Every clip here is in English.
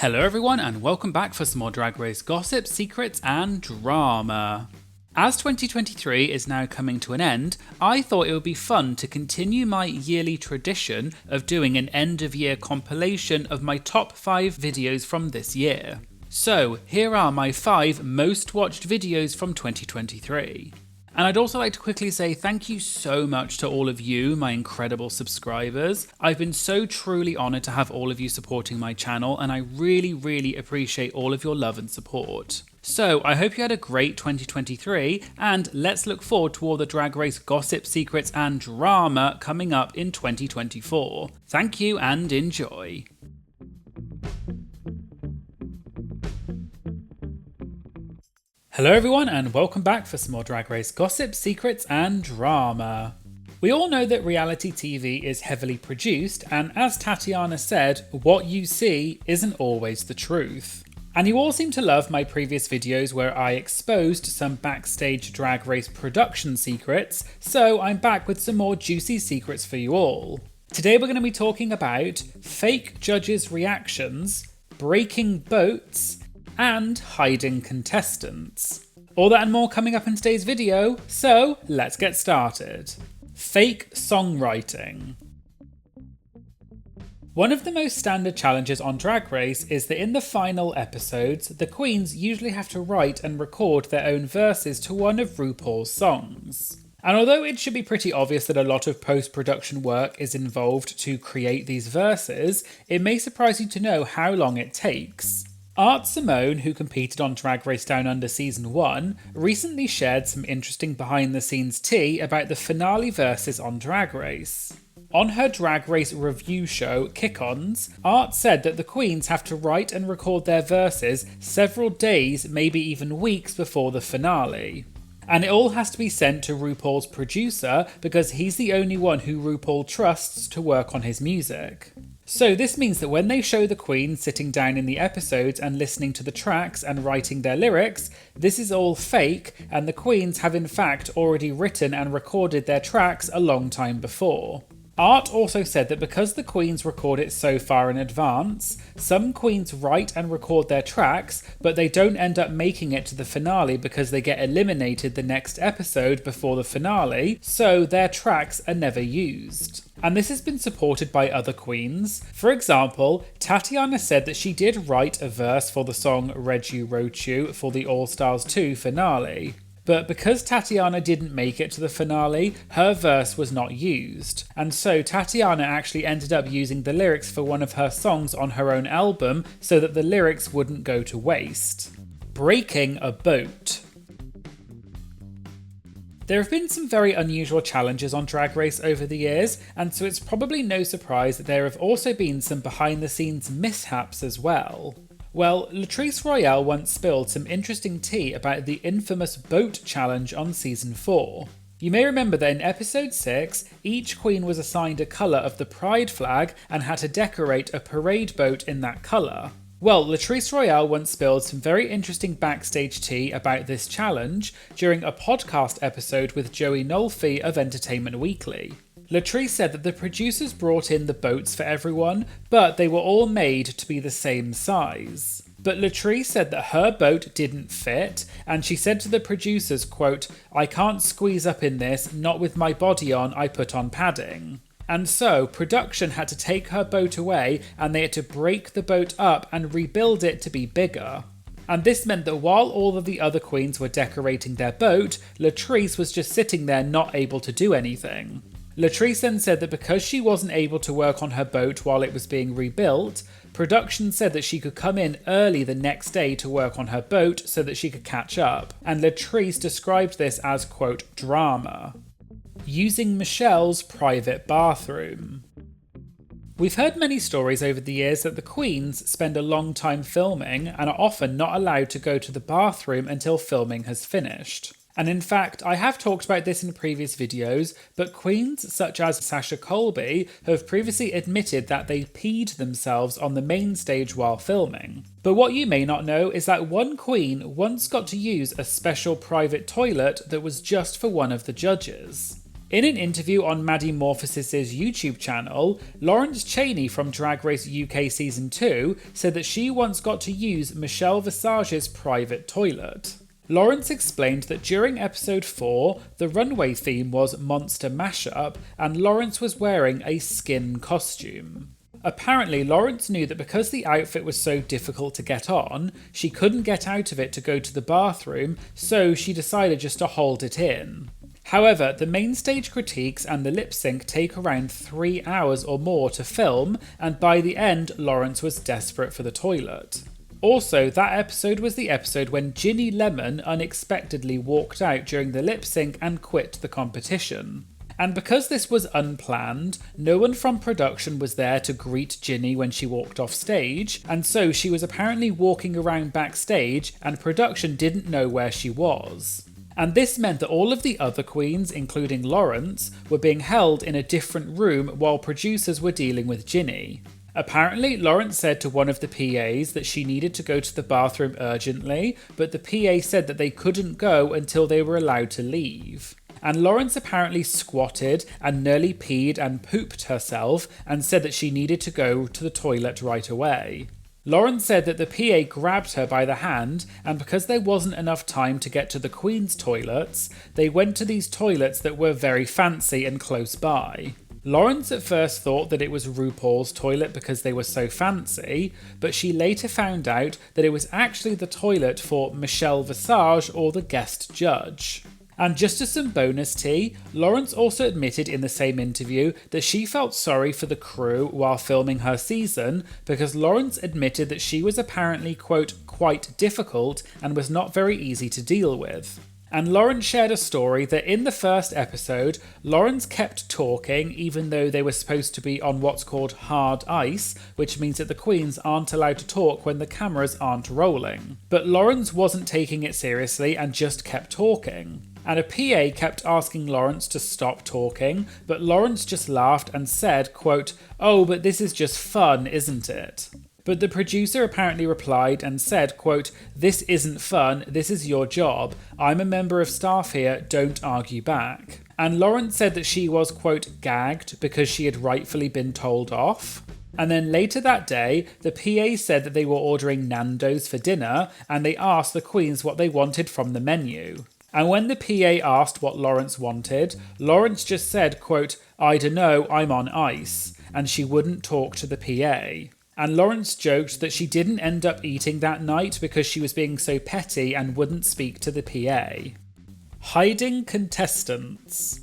Hello everyone and welcome back for some more Drag Race gossip, secrets and drama. As 2023 is now coming to an end, I thought it would be fun to continue my yearly tradition of doing an end of year compilation of my top 5 videos from this year. So here are my 5 most watched videos from 2023. And I'd also like to quickly say thank you so much to all of you, my incredible subscribers. I've been so truly honoured to have all of you supporting my channel, and I really appreciate all of your love and support. So I hope you had a great 2023, and let's look forward to all the Drag Race gossip, secrets and drama coming up in 2024. Thank you and enjoy. Hello everyone and welcome back for some more Drag Race gossip, secrets and drama. We all know that reality TV is heavily produced, and as Tatiana said, what you see isn't always the truth. And you all seem to love my previous videos where I exposed some backstage Drag Race production secrets, so I'm back with some more juicy secrets for you all. Today we're going to be talking about fake judges' reactions, breaking boats, and hiding contestants. All that and more coming up in today's video, so let's get started. Fake songwriting. One of the most standard challenges on Drag Race is that in the final episodes, the queens usually have to write and record their own verses to one of RuPaul's songs. And although it should be pretty obvious that a lot of post-production work is involved to create these verses, it may surprise you to know how long it takes. Art Simone, who competed on Drag Race Down Under Season 1, recently shared some interesting behind-the-scenes tea about the finale verses on Drag Race. On her Drag Race review show, Kick-Ons, Art said that the queens have to write and record their verses several days, maybe even weeks before the finale. And it all has to be sent to RuPaul's producer because he's the only one who RuPaul trusts to work on his music. So this means that when they show the queens sitting down in the episodes and listening to the tracks and writing their lyrics, this is all fake, and the queens have in fact already written and recorded their tracks a long time before. Art also said that because the queens record it so far in advance, some queens write and record their tracks, but they don't end up making it to the finale because they get eliminated the next episode before the finale, so their tracks are never used. And this has been supported by other queens. For example, Tatiana said that she did write a verse for the song Read You Wrote You for the All Stars 2 finale. But because Tatiana didn't make it to the finale, her verse was not used. And so Tatiana actually ended up using the lyrics for one of her songs on her own album so that the lyrics wouldn't go to waste. Breaking a boat. There have been some very unusual challenges on Drag Race over the years, and so it's probably no surprise that there have also been some behind-the-scenes mishaps as well. Well, Latrice Royale once spilled some interesting tea about the infamous boat challenge on Season 4. You may remember that in episode 6, each queen was assigned a colour of the pride flag and had to decorate a parade boat in that colour. Well, Latrice Royale once spilled some very interesting backstage tea about this challenge during a podcast episode with Joey Nolfi of Entertainment Weekly. Latrice said that the producers brought in the boats for everyone, but they were all made to be the same size. But Latrice said that her boat didn't fit, and she said to the producers, quote, "I can't squeeze up in this, not with my body on, I put on padding." And so, production had to take her boat away and they had to break the boat up and rebuild it to be bigger. And this meant that while all of the other queens were decorating their boat, Latrice was just sitting there not able to do anything. Latrice then said that because she wasn't able to work on her boat while it was being rebuilt, production said that she could come in early the next day to work on her boat so that she could catch up. And Latrice described this as, quote, drama. Using Michelle's private bathroom. We've heard many stories over the years that the queens spend a long time filming and are often not allowed to go to the bathroom until filming has finished. And in fact, I have talked about this in previous videos, but queens such as Sasha Colby have previously admitted that they peed themselves on the main stage while filming. But what you may not know is that one queen once got to use a special private toilet that was just for one of the judges. In an interview on Maddie Morphosis' YouTube channel, Lawrence Chaney from Drag Race UK Season 2 said that she once got to use Michelle Visage's private toilet. Lawrence explained that during episode 4, the runway theme was Monster Mashup, and Lawrence was wearing a skin costume. Apparently, Lawrence knew that because the outfit was so difficult to get on, she couldn't get out of it to go to the bathroom, so she decided just to hold it in. However, the main stage critiques and the lip sync take around 3 hours or more to film, and by the end, Lawrence was desperate for the toilet. Also, that episode was the episode when Ginny Lemon unexpectedly walked out during the lip sync and quit the competition. And because this was unplanned, no one from production was there to greet Ginny when she walked off stage, and so she was apparently walking around backstage and production didn't know where she was. And this meant that all of the other queens, including Lawrence, were being held in a different room while producers were dealing with Ginny. Apparently, Lawrence said to one of the PAs that she needed to go to the bathroom urgently, but the PA said that they couldn't go until they were allowed to leave. And Lawrence apparently squatted and nearly peed and pooped herself and said that she needed to go to the toilet right away. Lawrence said that the PA grabbed her by the hand, and because there wasn't enough time to get to the Queen's toilets, they went to these toilets that were very fancy and close by. Lawrence at first thought that it was RuPaul's toilet because they were so fancy, but she later found out that it was actually the toilet for Michelle Visage or the guest judge. And just as some bonus tea, Lawrence also admitted in the same interview that she felt sorry for the crew while filming her season because Lawrence admitted that she was apparently, quote, quite difficult and was not very easy to deal with. And Lawrence shared a story that in the first episode, Lawrence kept talking even though they were supposed to be on what's called hard ice, which means that the queens aren't allowed to talk when the cameras aren't rolling. But Lawrence wasn't taking it seriously and just kept talking. And a PA kept asking Lawrence to stop talking, but Lawrence just laughed and said, quote, "Oh, but this is just fun, isn't it?" But the producer apparently replied and said, quote, "This isn't fun, this is your job. I'm a member of staff here, don't argue back." And Lawrence said that she was, quote, gagged because she had rightfully been told off. And then later that day, the PA said that they were ordering Nando's for dinner, and they asked the queens what they wanted from the menu. And when the PA asked what Lawrence wanted, Lawrence just said, quote, "I dunno, I'm on ice," and she wouldn't talk to the PA. And Lawrence joked that she didn't end up eating that night because she was being so petty and wouldn't speak to the PA. Hiding contestants.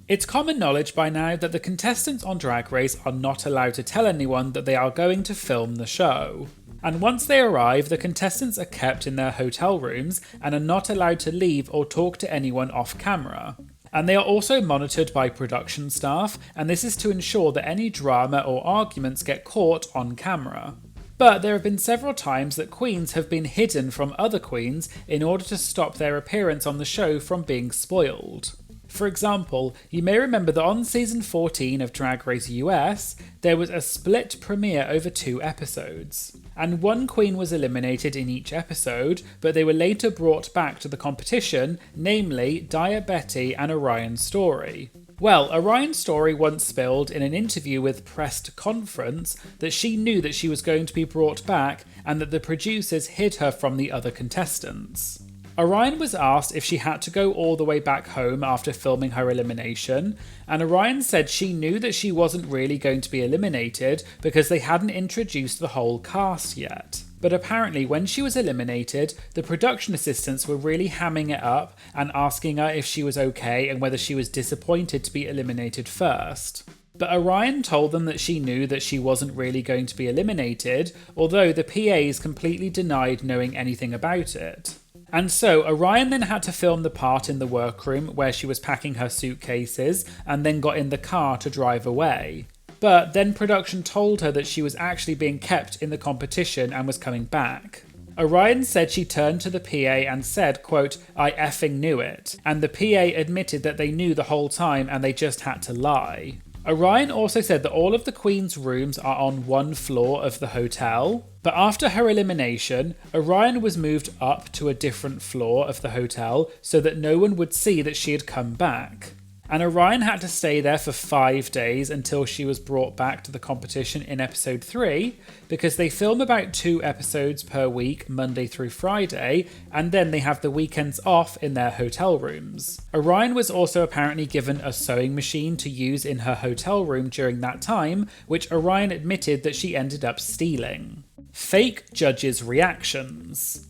It's common knowledge by now that the contestants on Drag Race are not allowed to tell anyone that they are going to film the show. And once they arrive, the contestants are kept in their hotel rooms and are not allowed to leave or talk to anyone off camera. And they are also monitored by production staff, and this is to ensure that any drama or arguments get caught on camera. But there have been several times that queens have been hidden from other queens in order to stop their appearance on the show from being spoiled. For example, you may remember that on season 14 of Drag Race US, there was a split premiere over 2 episodes. And one queen was eliminated in each episode, but they were later brought back to the competition, namely Dia Betty and Orion Story. Well, Orion Story once spilled in an interview with Pressed Conference that she knew that she was going to be brought back and that the producers hid her from the other contestants. Orion was asked if she had to go all the way back home after filming her elimination, and Orion said she knew that she wasn't really going to be eliminated because they hadn't introduced the whole cast yet. But apparently when she was eliminated, the production assistants were really hamming it up and asking her if she was okay and whether she was disappointed to be eliminated first. But Orion told them that she knew that she wasn't really going to be eliminated, although the PAs completely denied knowing anything about it. And so Orion then had to film the part in the workroom where she was packing her suitcases and then got in the car to drive away. But then production told her that she was actually being kept in the competition and was coming back. Orion said she turned to the PA and said, quote, "I effing knew it." And the PA admitted that they knew the whole time and they just had to lie. Orion also said that all of the Queen's rooms are on one floor of the hotel, but after her elimination, Orion was moved up to a different floor of the hotel so that no one would see that she had come back. And Orion had to stay there for 5 days until she was brought back to the competition in episode 3, because they film about 2 episodes per week, Monday through Friday, and then they have the weekends off in their hotel rooms. Orion was also apparently given a sewing machine to use in her hotel room during that time, which Orion admitted that she ended up stealing. Fake judges' reactions.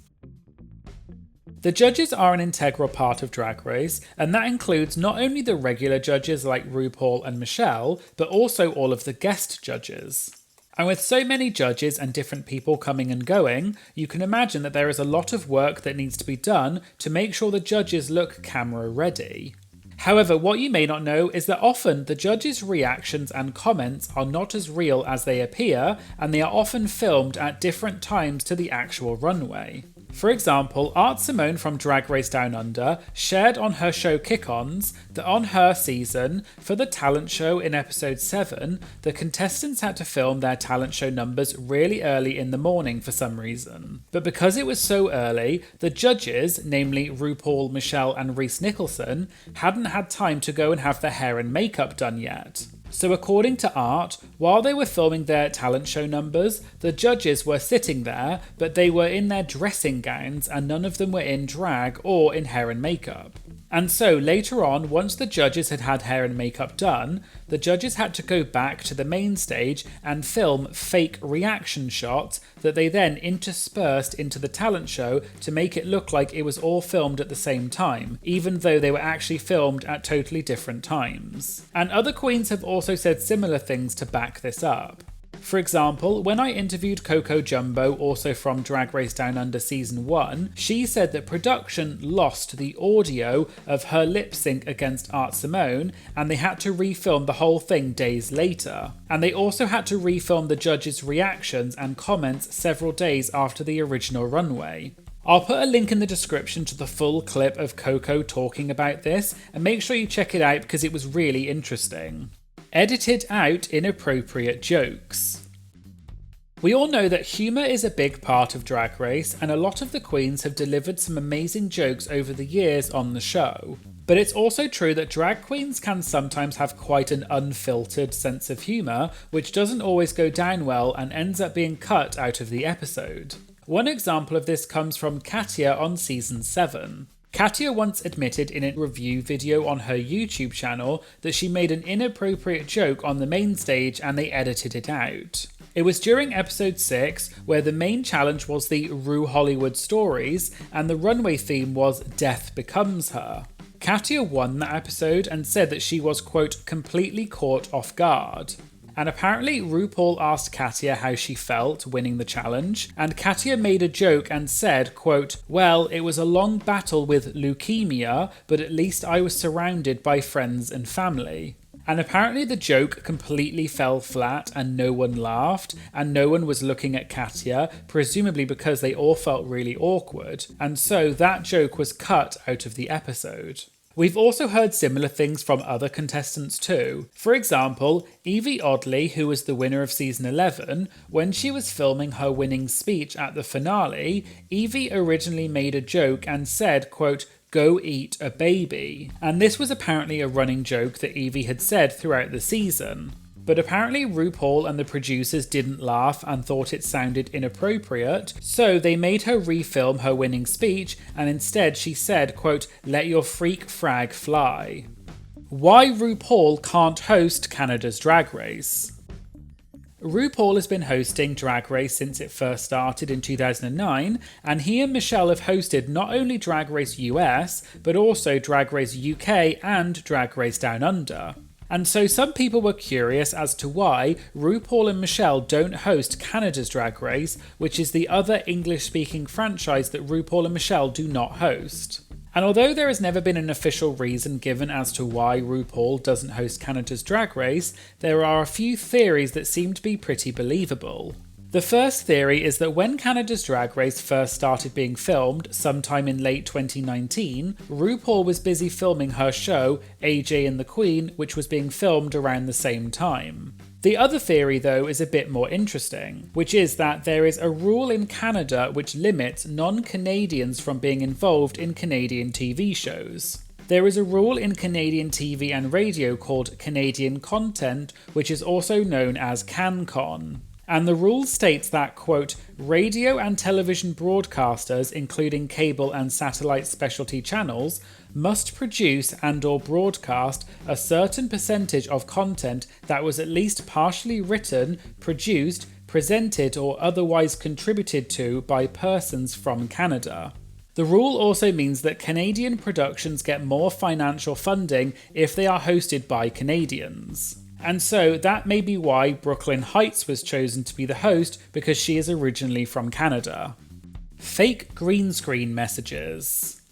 The judges are an integral part of Drag Race, and that includes not only the regular judges like RuPaul and Michelle, but also all of the guest judges. And with so many judges and different people coming and going, you can imagine that there is a lot of work that needs to be done to make sure the judges look camera ready. However, what you may not know is that often the judges' reactions and comments are not as real as they appear, and they are often filmed at different times to the actual runway. For example, Art Simone from Drag Race Down Under shared on her show Kick-Ons that on her season, for the talent show in episode 7, the contestants had to film their talent show numbers really early in the morning for some reason. But because it was so early, the judges, namely RuPaul, Michelle and Reese Nicholson, hadn't had time to go and have their hair and makeup done yet. So according to Art, while they were filming their talent show numbers, the judges were sitting there, but they were in their dressing gowns and none of them were in drag or in hair and makeup. And so later on, once the judges had had hair and makeup done, the judges had to go back to the main stage and film fake reaction shots that they then interspersed into the talent show to make it look like it was all filmed at the same time, even though they were actually filmed at totally different times. And other queens have also said similar things to back this up. For example, when I interviewed Coco Jumbo, also from Drag Race Down Under Season 1, she said that production lost the audio of her lip sync against Art Simone and they had to refilm the whole thing days later. And they also had to refilm the judges' reactions and comments several days after the original runway. I'll put a link in the description to the full clip of Coco talking about this, and make sure you check it out because it was really interesting. Edited out inappropriate jokes. We all know that humour is a big part of Drag Race, and a lot of the queens have delivered some amazing jokes over the years on the show. But it's also true that drag queens can sometimes have quite an unfiltered sense of humour, which doesn't always go down well and ends up being cut out of the episode. One example of this comes from Katya on Season 7. Katya once admitted in a review video on her YouTube channel that she made an inappropriate joke on the main stage and they edited it out. It was during episode 6 where the main challenge was the Ru Hollywood stories and the runway theme was Death Becomes Her. Katya won that episode and said that she was, quote, completely caught off guard. And apparently RuPaul asked Katya how she felt winning the challenge, and Katya made a joke and said, quote, well, it was a long battle with leukemia, but at least I was surrounded by friends and family. And apparently the joke completely fell flat and no one laughed, and no one was looking at Katya, presumably because they all felt really awkward, and so that joke was cut out of the episode. We've also heard similar things from other contestants too. For example, Evie Oddly, who was the winner of season 11, when she was filming her winning speech at the finale, Evie originally made a joke and said, quote, go eat a baby. And this was apparently a running joke that Evie had said throughout the season. But apparently RuPaul and the producers didn't laugh and thought it sounded inappropriate, so they made her refilm her winning speech and instead she said, quote, let your freak frag fly. Why RuPaul can't host Canada's Drag Race. RuPaul has been hosting Drag Race since it first started in 2009, and he and Michelle have hosted not only Drag Race US, but also Drag Race UK and Drag Race Down Under. And so some people were curious as to why RuPaul and Michelle don't host Canada's Drag Race, which is the other English-speaking franchise that RuPaul and Michelle do not host. And although there has never been an official reason given as to why RuPaul doesn't host Canada's Drag Race, there are a few theories that seem to be pretty believable. The first theory is that when Canada's Drag Race first started being filmed, sometime in late 2019, RuPaul was busy filming her show, AJ and the Queen, which was being filmed around the same time. The other theory, though, is a bit more interesting, which is that there is a rule in Canada which limits non-Canadians from being involved in Canadian TV shows. There is a rule in Canadian TV and radio called Canadian Content, which is also known as CanCon. And the rule states that, quote, radio and television broadcasters, including cable and satellite specialty channels, must produce and/or broadcast a certain percentage of content that was at least partially written, produced, presented, or otherwise contributed to by persons from Canada. The rule also means that Canadian productions get more financial funding if they are hosted by Canadians. And so that may be why Brooklyn Heights was chosen to be the host, because she is originally from Canada. Fake green screen messages.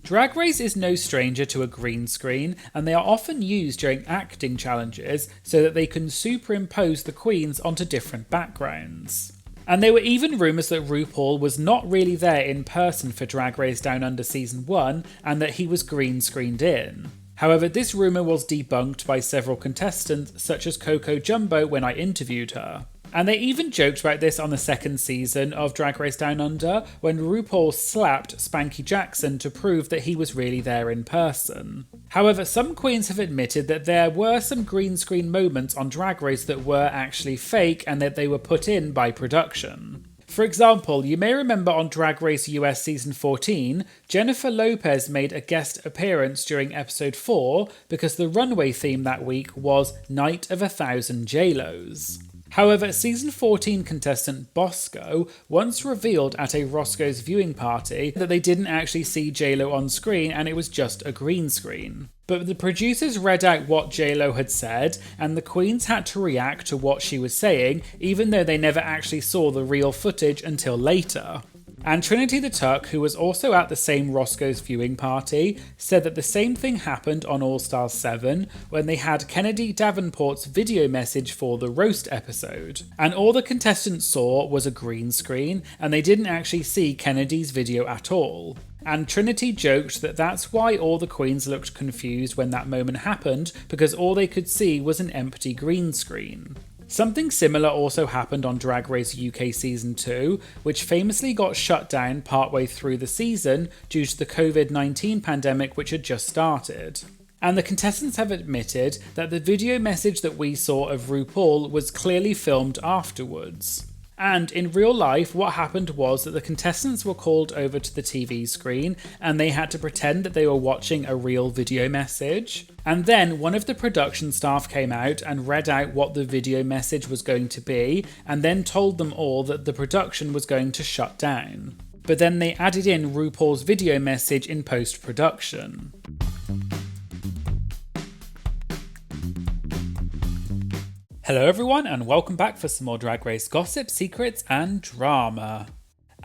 Drag Race is no stranger to a green screen, and they are often used during acting challenges so that they can superimpose the queens onto different backgrounds. And there were even rumours that RuPaul was not really there in person for Drag Race Down Under Season 1 and that he was green screened in. However, this rumour was debunked by several contestants such as Coco Jumbo when I interviewed her. And they even joked about this on the second season of Drag Race Down Under when RuPaul slapped Spanky Jackson to prove that he was really there in person. However, some queens have admitted that there were some green screen moments on Drag Race that were actually fake and that they were put in by production. For example, you may remember on Drag Race US Season 14, Jennifer Lopez made a guest appearance during episode 4 because the runway theme that week was Night of 1,000 JLos. However, Season 14 contestant Bosco once revealed at a Roscoe's viewing party that they didn't actually see JLo on screen and it was just a green screen. But the producers read out what JLo had said, and the queens had to react to what she was saying, even though they never actually saw the real footage until later. And Trinity the Tuck, who was also at the same Roscoe's viewing party, said that the same thing happened on All Stars 7 when they had Kennedy Davenport's video message for the roast episode. And all the contestants saw was a green screen, and they didn't actually see Kennedy's video at all. And Trinity joked that that's why all the queens looked confused when that moment happened, because all they could see was an empty green screen. Something similar also happened on Drag Race UK Season 2, which famously got shut down partway through the season due to the COVID-19 pandemic which had just started. And the contestants have admitted that the video message that we saw of RuPaul was clearly filmed afterwards. And in real life, what happened was that the contestants were called over to the TV screen and they had to pretend that they were watching a real video message. And then one of the production staff came out and read out what the video message was going to be and then told them all that the production was going to shut down. But then they added in RuPaul's video message in post-production. Hello everyone and welcome back for some more Drag Race gossip, secrets and drama.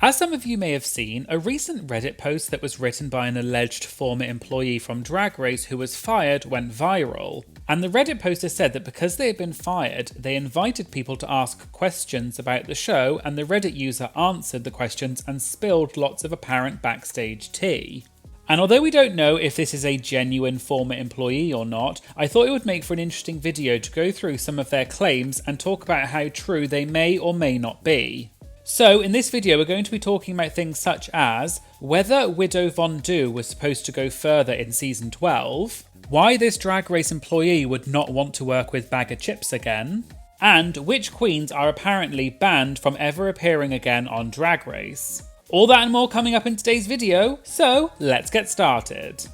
As some of you may have seen, a recent Reddit post that was written by an alleged former employee from Drag Race who was fired went viral. And the Reddit poster said that because they had been fired, they invited people to ask questions about the show and the Reddit user answered the questions and spilled lots of apparent backstage tea. And although we don't know if this is a genuine former employee or not, I thought it would make for an interesting video to go through some of their claims and talk about how true they may or may not be. So in this video we're going to be talking about things such as whether Widow Von Du was supposed to go further in season 12, why this Drag Race employee would not want to work with Bag of Chips again, and which queens are apparently banned from ever appearing again on Drag Race. All that and more coming up in today's video, so let's get started.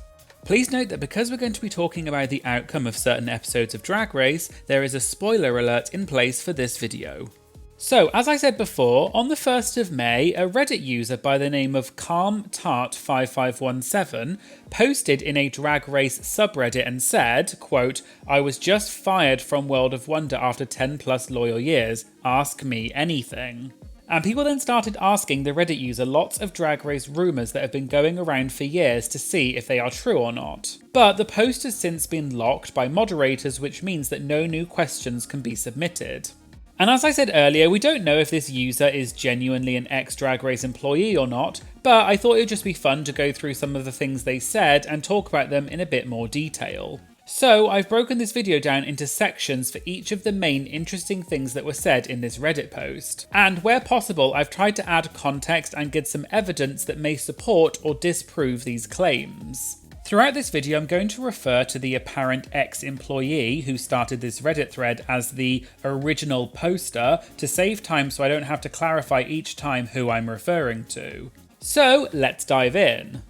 Please note that because we're going to be talking about the outcome of certain episodes of Drag Race, there is a spoiler alert in place for this video. So, as I said before, on the 1st of May, a Reddit user by the name of CalmTart5517 posted in a Drag Race subreddit and said, quote, "I was just fired from World of Wonder after 10 plus loyal years, ask me anything." And people then started asking the Reddit user lots of Drag Race rumours that have been going around for years to see if they are true or not. But the post has since been locked by moderators, which means that no new questions can be submitted. And as I said earlier, we don't know if this user is genuinely an ex-Drag Race employee or not, but I thought it would just be fun to go through some of the things they said and talk about them in a bit more detail. So I've broken this video down into sections for each of the main interesting things that were said in this Reddit post. And where possible, I've tried to add context and give some evidence that may support or disprove these claims. Throughout this video, I'm going to refer to the apparent ex-employee who started this Reddit thread as the original poster to save time so I don't have to clarify each time who I'm referring to. So let's dive in.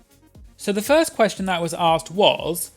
So the first question that was asked was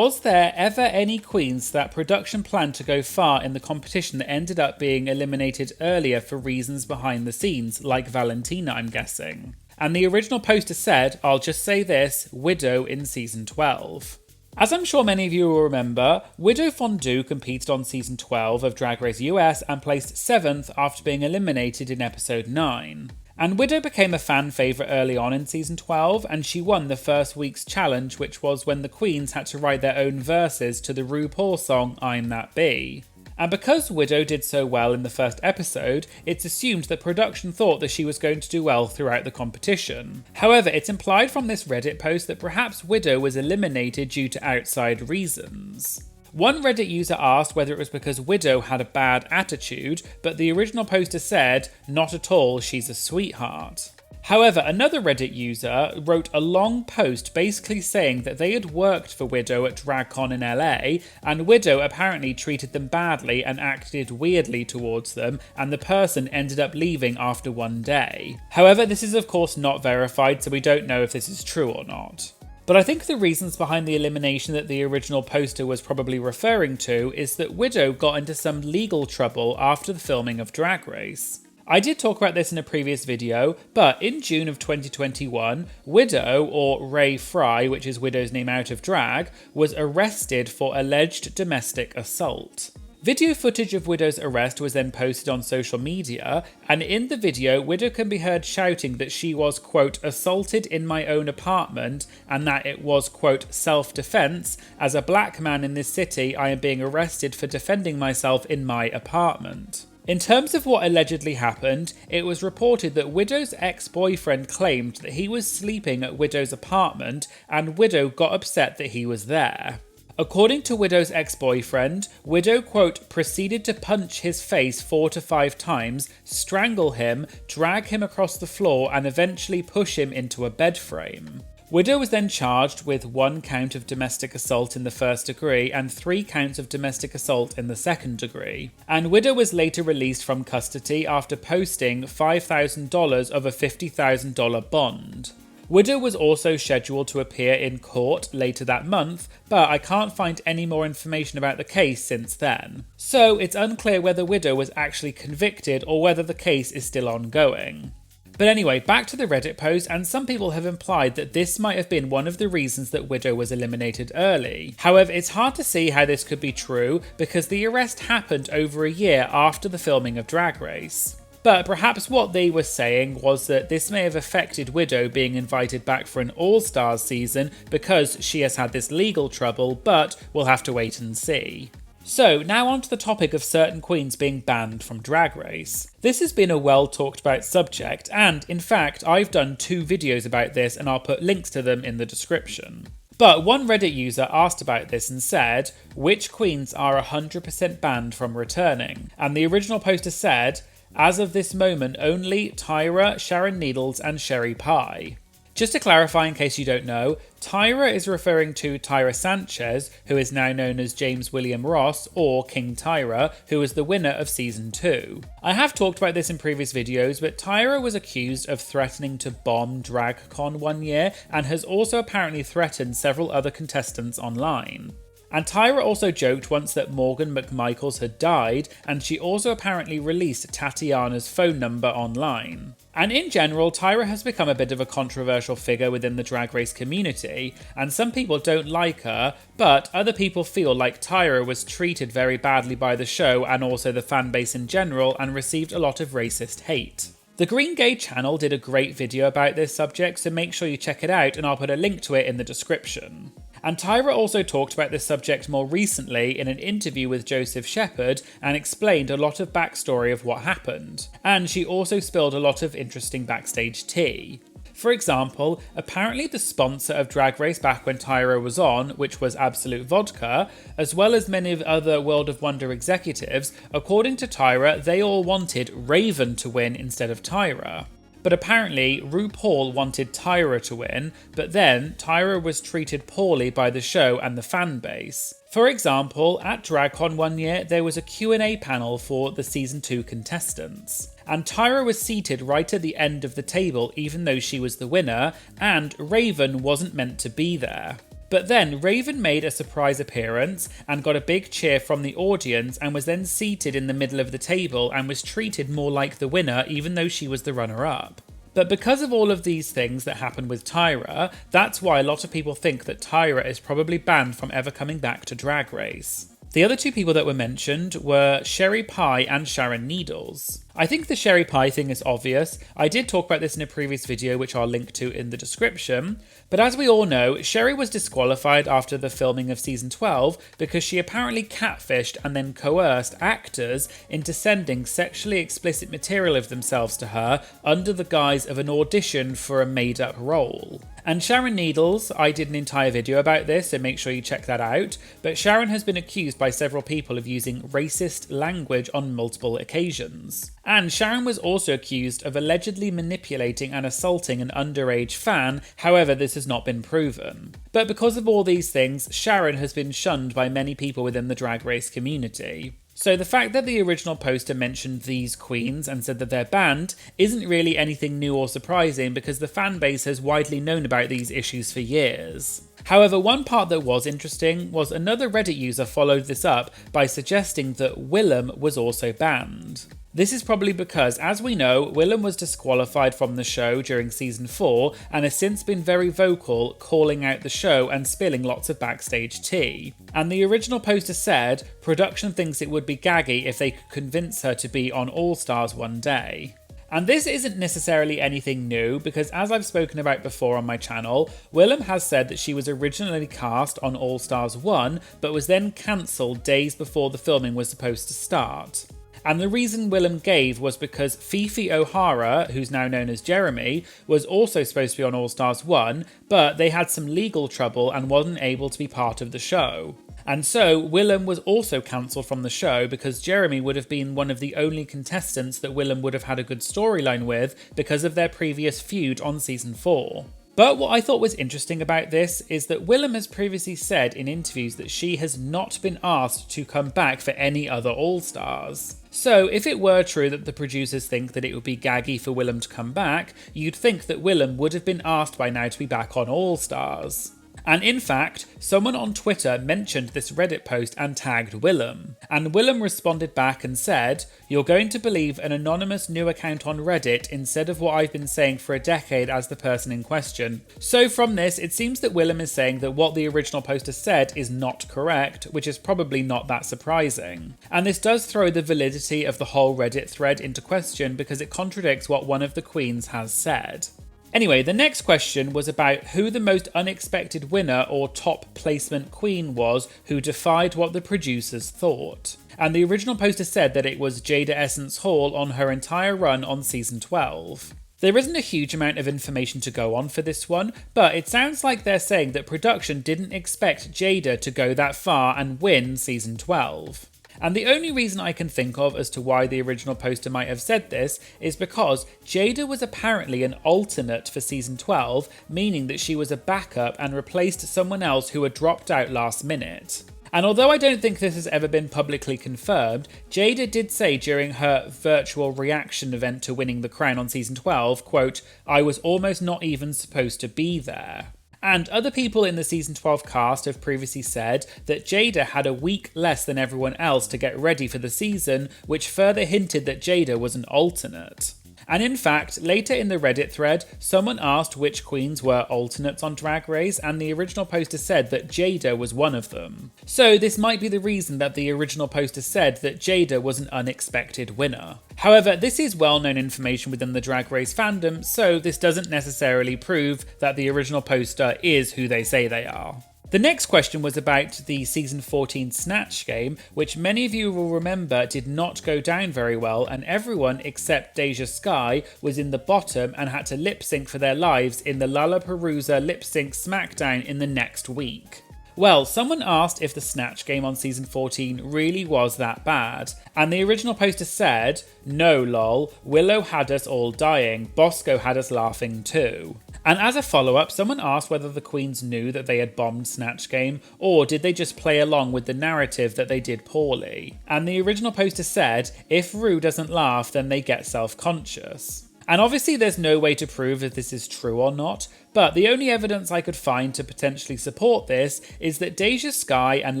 there ever any queens that production planned to go far in the competition that ended up being eliminated earlier for reasons behind the scenes, like Valentina, I'm guessing? And the original poster said, I'll just say this, Widow in season 12. As I'm sure many of you will remember, Widow Fondue competed on season 12 of Drag Race US and placed 7th after being eliminated in episode 9. And Widow became a fan favourite early on in season 12, and she won the first week's challenge, which was when the queens had to write their own verses to the RuPaul's song I'm That Bee. And because Widow did so well in the first episode, it's assumed that production thought that she was going to do well throughout the competition. However, it's implied from this Reddit post that perhaps Widow was eliminated due to outside reasons. One Reddit user asked whether it was because Widow had a bad attitude, but the original poster said, not at all, she's a sweetheart. However, another Reddit user wrote a long post basically saying that they had worked for Widow at DragCon in LA, and Widow apparently treated them badly and acted weirdly towards them, and the person ended up leaving after one day. However, this is of course not verified, so we don't know if this is true or not. But I think the reasons behind the elimination that the original poster was probably referring to is that Widow got into some legal trouble after the filming of Drag Race. I did talk about this in a previous video, but in June of 2021, Widow, or Ray Fry, which is Widow's name out of drag, was arrested for alleged domestic assault. Video footage of Widow's arrest was then posted on social media, and in the video, Widow can be heard shouting that she was, quote, assaulted in my own apartment, and that it was, quote, self-defense. As a black man in this city, I am being arrested for defending myself in my apartment. In terms of what allegedly happened, it was reported that Widow's ex-boyfriend claimed that he was sleeping at Widow's apartment, and Widow got upset that he was there. According to Widow's ex-boyfriend, Widow, quote, proceeded to punch his face 4 to 5 times, strangle him, drag him across the floor, and eventually push him into a bed frame. Widow was then charged with 1 count of domestic assault in the first degree and 3 counts of domestic assault in the second degree. And Widow was later released from custody after posting $5,000 of a $50,000 bond. Widow was also scheduled to appear in court later that month, but I can't find any more information about the case since then. So it's unclear whether Widow was actually convicted or whether the case is still ongoing. But anyway, back to the Reddit post, and some people have implied that this might have been one of the reasons that Widow was eliminated early. However, it's hard to see how this could be true because the arrest happened over a year after the filming of Drag Race. But perhaps what they were saying was that this may have affected Widow being invited back for an All-Stars season because she has had this legal trouble, but we'll have to wait and see. So, now on to the topic of certain queens being banned from Drag Race. This has been a well talked about subject, and in fact, I've done 2 videos about this and I'll put links to them in the description. But one Reddit user asked about this and said, which queens are 100% banned from returning? And the original poster said, as of this moment only Tyra, Sharon Needles and Sherry Pie. Just to clarify in case you don't know, Tyra is referring to Tyra Sanchez, who is now known as James William Ross, or King Tyra, who was the winner of Season 2. I have talked about this in previous videos, but Tyra was accused of threatening to bomb DragCon one year, and has also apparently threatened several other contestants online. And Tyra also joked once that Morgan McMichaels had died, and she also apparently released Tatiana's phone number online. And in general, Tyra has become a bit of a controversial figure within the Drag Race community, and some people don't like her, but other people feel like Tyra was treated very badly by the show and also the fanbase in general and received a lot of racist hate. The Green Gay channel did a great video about this subject, so make sure you check it out and I'll put a link to it in the description. And Tyra also talked about this subject more recently in an interview with Joseph Shepherd and explained a lot of backstory of what happened. And she also spilled a lot of interesting backstage tea. For example, apparently the sponsor of Drag Race back when Tyra was on, which was Absolute Vodka, as well as many of other World of Wonder executives, according to Tyra, they all wanted Raven to win instead of Tyra. But apparently, RuPaul wanted Tyra to win, but then Tyra was treated poorly by the show and the fan base. For example, at DragCon one year, there was a Q&A panel for the Season 2 contestants. And Tyra was seated right at the end of the table even though she was the winner, and Raven wasn't meant to be there. But then Raven made a surprise appearance and got a big cheer from the audience and was then seated in the middle of the table and was treated more like the winner even though she was the runner-up. But because of all of these things that happened with Tyra, that's why a lot of people think that Tyra is probably banned from ever coming back to Drag Race. The other two people that were mentioned were Sherry Pie and Sharon Needles. I think the Sherry Pie thing is obvious. I did talk about this in a previous video, which I'll link to in the description. But as we all know, Sherry was disqualified after the filming of season 12 because she apparently catfished and then coerced actors into sending sexually explicit material of themselves to her under the guise of an audition for a made-up role. And Sharon Needles, I did an entire video about this, so make sure you check that out. But Sharon has been accused by several people of using racist language on multiple occasions. And Sharon was also accused of allegedly manipulating and assaulting an underage fan, however this has not been proven. But because of all these things, Sharon has been shunned by many people within the Drag Race community. So the fact that the original poster mentioned these queens and said that they're banned isn't really anything new or surprising because the fan base has widely known about these issues for years. However, one part that was interesting was another Reddit user followed this up by suggesting that Willem was also banned. This is probably because, as we know, Willem was disqualified from the show during season 4 and has since been very vocal, calling out the show and spilling lots of backstage tea. And the original poster said, production thinks it would be gaggy if they could convince her to be on All Stars one day. And this isn't necessarily anything new because, as I've spoken about before on my channel, Willem has said that she was originally cast on All Stars 1 but was then cancelled days before the filming was supposed to start. And the reason Willem gave was because Fifi O'Hara, who's now known as Jeremy, was also supposed to be on All Stars 1, but they had some legal trouble and wasn't able to be part of the show. And so Willem was also cancelled from the show because Jeremy would have been one of the only contestants that Willem would have had a good storyline with because of their previous feud on season 4. But what I thought was interesting about this is that Willem has previously said in interviews that she has not been asked to come back for any other All-Stars. So if it were true that the producers think that it would be gaggy for Willem to come back, you'd think that Willem would have been asked by now to be back on All-Stars. And in fact, someone on Twitter mentioned this Reddit post and tagged Willem. And Willem responded back and said, "You're going to believe an anonymous new account on Reddit instead of what I've been saying for a decade as the person in question." So from this, it seems that Willem is saying that what the original poster said is not correct, which is probably not that surprising. And this does throw the validity of the whole Reddit thread into question because it contradicts what one of the queens has said. Anyway, the next question was about who the most unexpected winner or top placement queen was who defied what the producers thought. And the original poster said that it was Jada Essence Hall on her entire run on season 12. There isn't a huge amount of information to go on for this one, but it sounds like they're saying that production didn't expect Jada to go that far and win season 12. And the only reason I can think of as to why the original poster might have said this is because Jada was apparently an alternate for season 12, meaning that she was a backup and replaced someone else who had dropped out last minute. And although I don't think this has ever been publicly confirmed, Jada did say during her virtual reaction event to winning the crown on season 12, quote, "I was almost not even supposed to be there." And other people in the season 12 cast have previously said that Jada had a week less than everyone else to get ready for the season, which further hinted that Jada was an alternate. And in fact, later in the Reddit thread, someone asked which queens were alternates on Drag Race, and the original poster said that Jada was one of them. So this might be the reason that the original poster said that Jada was an unexpected winner. However, this is well-known information within the Drag Race fandom, so this doesn't necessarily prove that the original poster is who they say they are. The next question was about the season 14 Snatch game, which many of you will remember did not go down very well, and everyone except Deja Skye was in the bottom and had to lip sync for their lives in the Lollapalooza lip sync smackdown in the next week. Well, someone asked if the Snatch game on season 14 really was that bad, and the original poster said, "No lol, Willow had us all dying, Roscoe had us laughing too." And as a follow-up, someone asked whether the queens knew that they had bombed Snatch Game, or did they just play along with the narrative that they did poorly. And the original poster said, if Ru doesn't laugh, then they get self-conscious. And obviously there's no way to prove if this is true or not, but the only evidence I could find to potentially support this is that Deja Skye and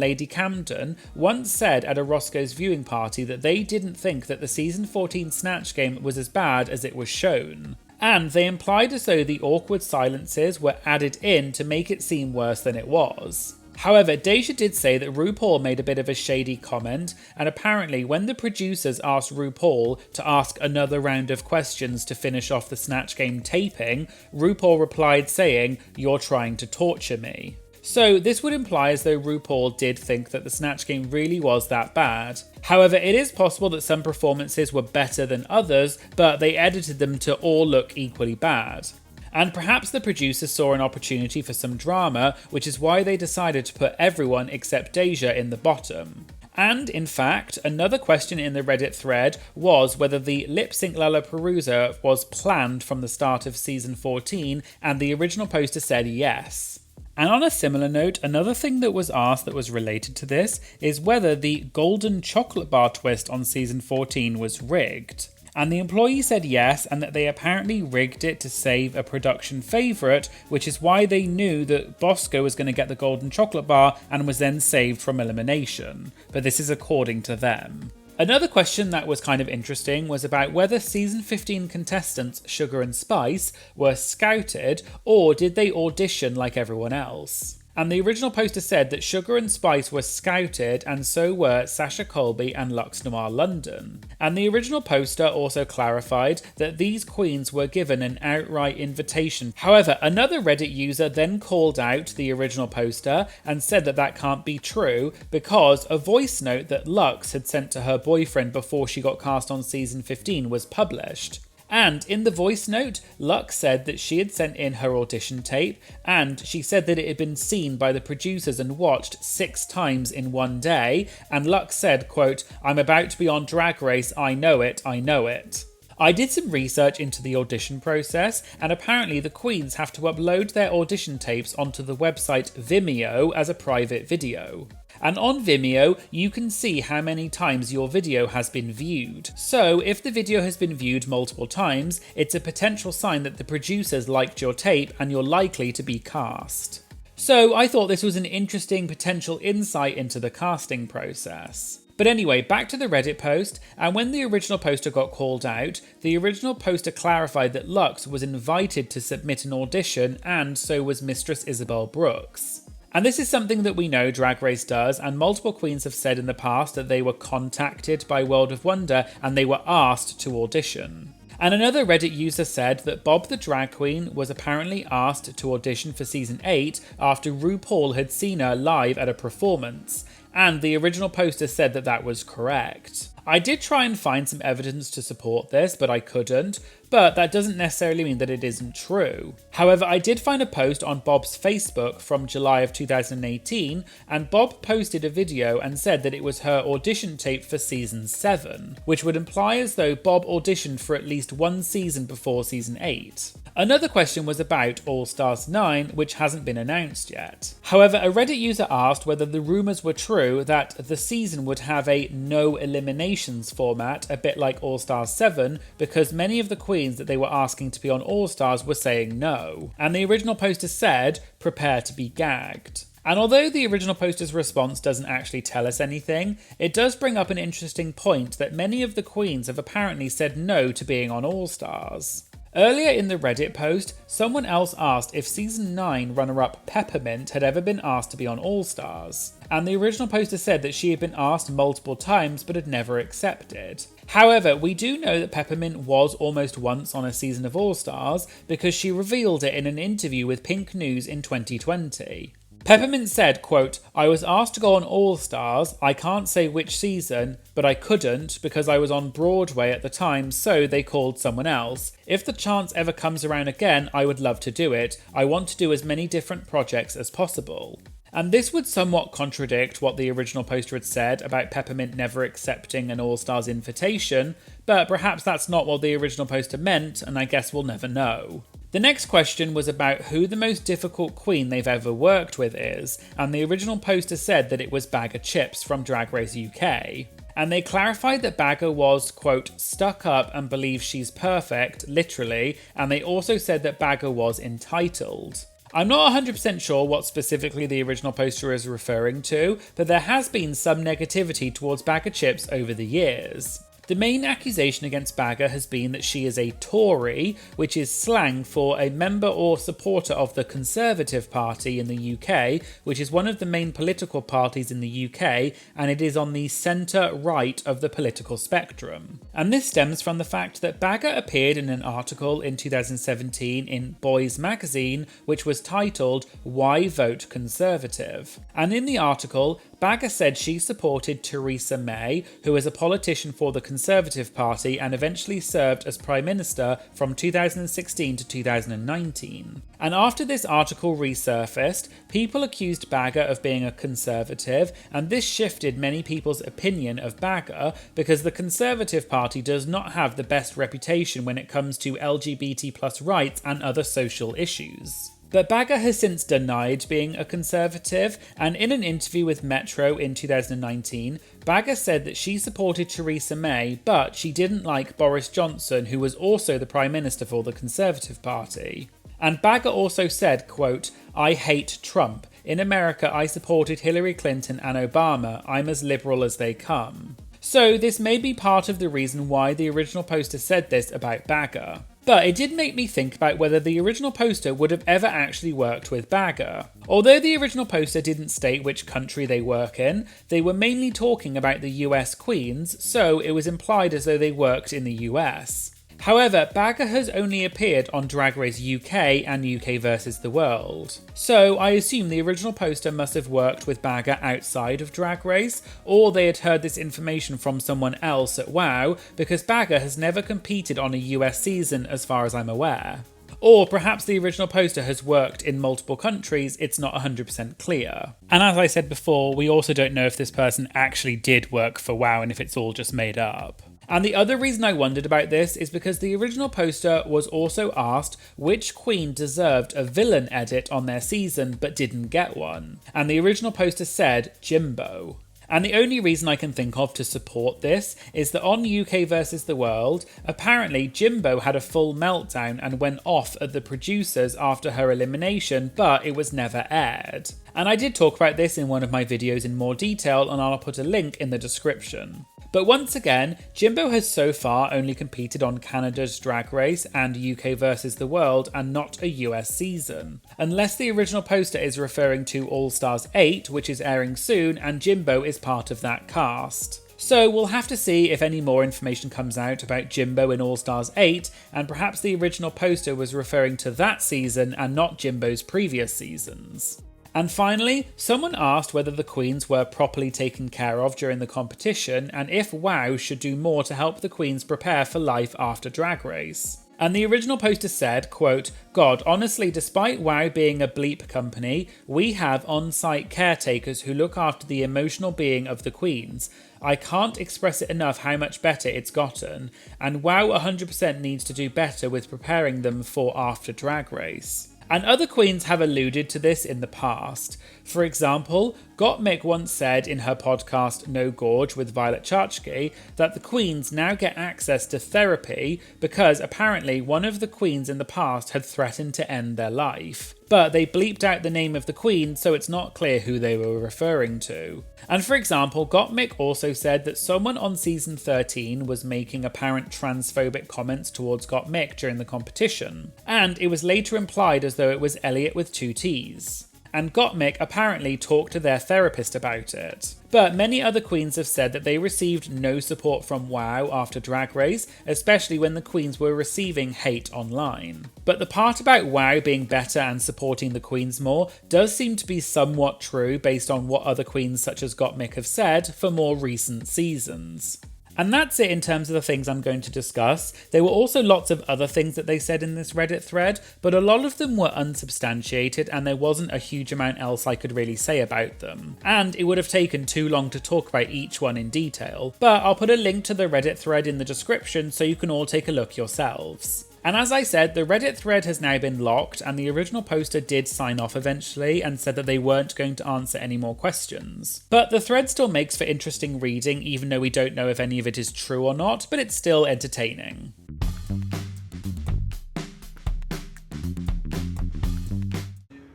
Lady Camden once said at a Roscoe's viewing party that they didn't think that the season 14 Snatch Game was as bad as it was shown. And they implied as though the awkward silences were added in to make it seem worse than it was. However, Deja did say that RuPaul made a bit of a shady comment, and apparently when the producers asked RuPaul to ask another round of questions to finish off the Snatch Game taping, RuPaul replied saying, "You're trying to torture me." So this would imply as though RuPaul did think that the Snatch Game really was that bad. However, it is possible that some performances were better than others, but they edited them to all look equally bad. And perhaps the producers saw an opportunity for some drama, which is why they decided to put everyone except Deja in the bottom. And in fact, another question in the Reddit thread was whether the lip sync Lollapalooza was planned from the start of season 14, and the original poster said yes. And on a similar note, another thing that was asked that was related to this is whether the golden chocolate bar twist on season 14 was rigged. And the employee said yes, and that they apparently rigged it to save a production favourite, which is why they knew that Roscoe was going to get the golden chocolate bar and was then saved from elimination. But this is according to them. Another question that was kind of interesting was about whether season 15 contestants Sugar and Spice were scouted or did they audition like everyone else. And the original poster said that Sugar and Spice were scouted, and so were Sasha Colby and Luxe Noir London. And the original poster also clarified that these queens were given an outright invitation. However, another Reddit user then called out the original poster and said that that can't be true because a voice note that Luxe had sent to her boyfriend before she got cast on season 15 was published. And in the voice note, Luxe said that she had sent in her audition tape, and she said that it had been seen by the producers and watched 6 times in one day, and Luxe said, quote, "I'm about to be on Drag Race, I know it, I know it." I did some research into the audition process, and apparently the queens have to upload their audition tapes onto the website Vimeo as a private video. And on Vimeo, you can see how many times your video has been viewed. So if the video has been viewed multiple times, it's a potential sign that the producers liked your tape and you're likely to be cast. So I thought this was an interesting potential insight into the casting process. But anyway, back to the Reddit post, and when the original poster got called out, the original poster clarified that Luxe was invited to submit an audition, and so was Mistress Isabel Brooks. And this is something that we know Drag Race does, and multiple queens have said in the past that they were contacted by World of Wonder and they were asked to audition. And another Reddit user said that Bob the Drag Queen was apparently asked to audition for season 8 after RuPaul had seen her live at a performance, and the original poster said that that was correct. I did try and find some evidence to support this, but I couldn't, but that doesn't necessarily mean that it isn't true. However, I did find a post on Bob's Facebook from July of 2018, and Bob posted a video and said that it was her audition tape for season 7, which would imply as though Bob auditioned for at least one season before season 8. Another question was about All Stars 9, which hasn't been announced yet. However, a Reddit user asked whether the rumours were true that the season would have a no eliminations format, a bit like All Stars 7, because many of the queens that they were asking to be on All Stars were saying no. And the original poster said, "Prepare to be gagged." And although the original poster's response doesn't actually tell us anything, it does bring up an interesting point that many of the queens have apparently said no to being on All Stars. Earlier in the Reddit post, someone else asked if season 9 runner-up Peppermint had ever been asked to be on All Stars, and the original poster said that she had been asked multiple times but had never accepted. However, we do know that Peppermint was almost once on a season of All Stars because she revealed it in an interview with Pink News in 2020. Peppermint said, quote, "I was asked to go on All Stars. I can't say which season, but I couldn't because I was on Broadway at the time, so they called someone else. If the chance ever comes around again, I would love to do it. I want to do as many different projects as possible." And this would somewhat contradict what the original poster had said about Peppermint never accepting an All Stars invitation, but perhaps that's not what the original poster meant, and I guess we'll never know. The next question was about who the most difficult queen they've ever worked with is, and the original poster said that it was Bag of Chips from Drag Race UK. And they clarified that Bagger was, quote, "stuck up and believes she's perfect," literally, and they also said that Bagger was entitled. I'm not 100% sure what specifically the original poster is referring to, but there has been some negativity towards Bag of Chips over the years. The main accusation against Bagger has been that she is a Tory, which is slang for a member or supporter of the Conservative Party in the UK, which is one of the main political parties in the UK, and it is on the centre-right of the political spectrum. And this stems from the fact that Bagger appeared in an article in 2017 in Boys magazine, which was titled "Why Vote Conservative?" And in the article, Bagger said she supported Theresa May, who is a politician for the Conservative Party and eventually served as Prime Minister from 2016 to 2019. And after this article resurfaced, people accused Bagger of being a conservative, and this shifted many people's opinion of Bagger because the Conservative Party does not have the best reputation when it comes to LGBT+ rights and other social issues. But Bagger has since denied being a conservative, and in an interview with Metro in 2019, Bagger said that she supported Theresa May, but she didn't like Boris Johnson, who was also the Prime Minister for the Conservative Party. And Bagger also said, quote, "I hate Trump. In America, I supported Hillary Clinton and Obama. I'm as liberal as they come." So this may be part of the reason why the original poster said this about Bagger. But it did make me think about whether the original poster would have ever actually worked with Bagger. Although the original poster didn't state which country they work in, they were mainly talking about the US queens, so it was implied as though they worked in the US. However, Bagger has only appeared on Drag Race UK and UK vs the World. So I assume the original poster must have worked with Bagger outside of Drag Race, or they had heard this information from someone else at WoW, because Bagger has never competed on a US season as far as I'm aware. Or perhaps the original poster has worked in multiple countries, it's not 100% clear. And as I said before, we also don't know if this person actually did work for WoW and if it's all just made up. And the other reason I wondered about this is because the original poster was also asked which queen deserved a villain edit on their season but didn't get one. And the original poster said Jimbo. And the only reason I can think of to support this is that on UK vs the World, apparently Jimbo had a full meltdown and went off at the producers after her elimination, but it was never aired. And I did talk about this in one of my videos in more detail, and I'll put a link in the description. But once again, Jimbo has so far only competed on Canada's Drag Race and UK vs the World and not a US season. Unless the original poster is referring to All Stars 8, which is airing soon, and Jimbo is part of that cast. So we'll have to see if any more information comes out about Jimbo in All Stars 8, and perhaps the original poster was referring to that season and not Jimbo's previous seasons. And finally, someone asked whether the queens were properly taken care of during the competition and if WoW should do more to help the queens prepare for life after Drag Race. And the original poster said, quote, "God, honestly, despite WoW being a bleep company, we have on-site caretakers who look after the emotional being of the queens. I can't express it enough how much better it's gotten, and WoW 100% needs to do better with preparing them for after Drag Race." And other queens have alluded to this in the past. For example, Gottmik once said in her podcast No Gorge with Violet Chachki that the queens now get access to therapy because apparently one of the queens in the past had threatened to end their life. But they bleeped out the name of the queen, so it's not clear who they were referring to. And for example, Gottmik also said that someone on season 13 was making apparent transphobic comments towards Gottmik during the competition, and it was later implied as though it was Elliot with two T's. and Gottmik apparently talked to their therapist about it. But many other queens have said that they received no support from WoW after Drag Race, especially when the queens were receiving hate online. But the part about WoW being better and supporting the queens more does seem to be somewhat true based on what other queens such as Gottmik have said for more recent seasons. And that's it in terms of the things I'm going to discuss. There were also lots of other things that they said in this Reddit thread, but a lot of them were unsubstantiated and there wasn't a huge amount else I could really say about them. And it would have taken too long to talk about each one in detail, but I'll put a link to the Reddit thread in the description so you can all take a look yourselves. And as I said, the Reddit thread has now been locked and the original poster did sign off eventually and said that they weren't going to answer any more questions. But the thread still makes for interesting reading even though we don't know if any of it is true or not, but it's still entertaining.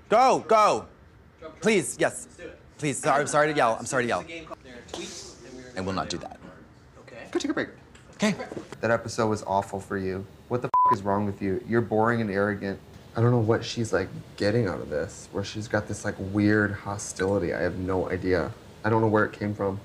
Go! Please, yes. Please, I'm sorry to yell. I will not do that. Go take a break. Okay. That episode was awful for you. What the f is wrong with you? You're boring and arrogant. I don't know what she's like getting out of this, where she's got this like weird hostility. I have no idea. I don't know where it came from.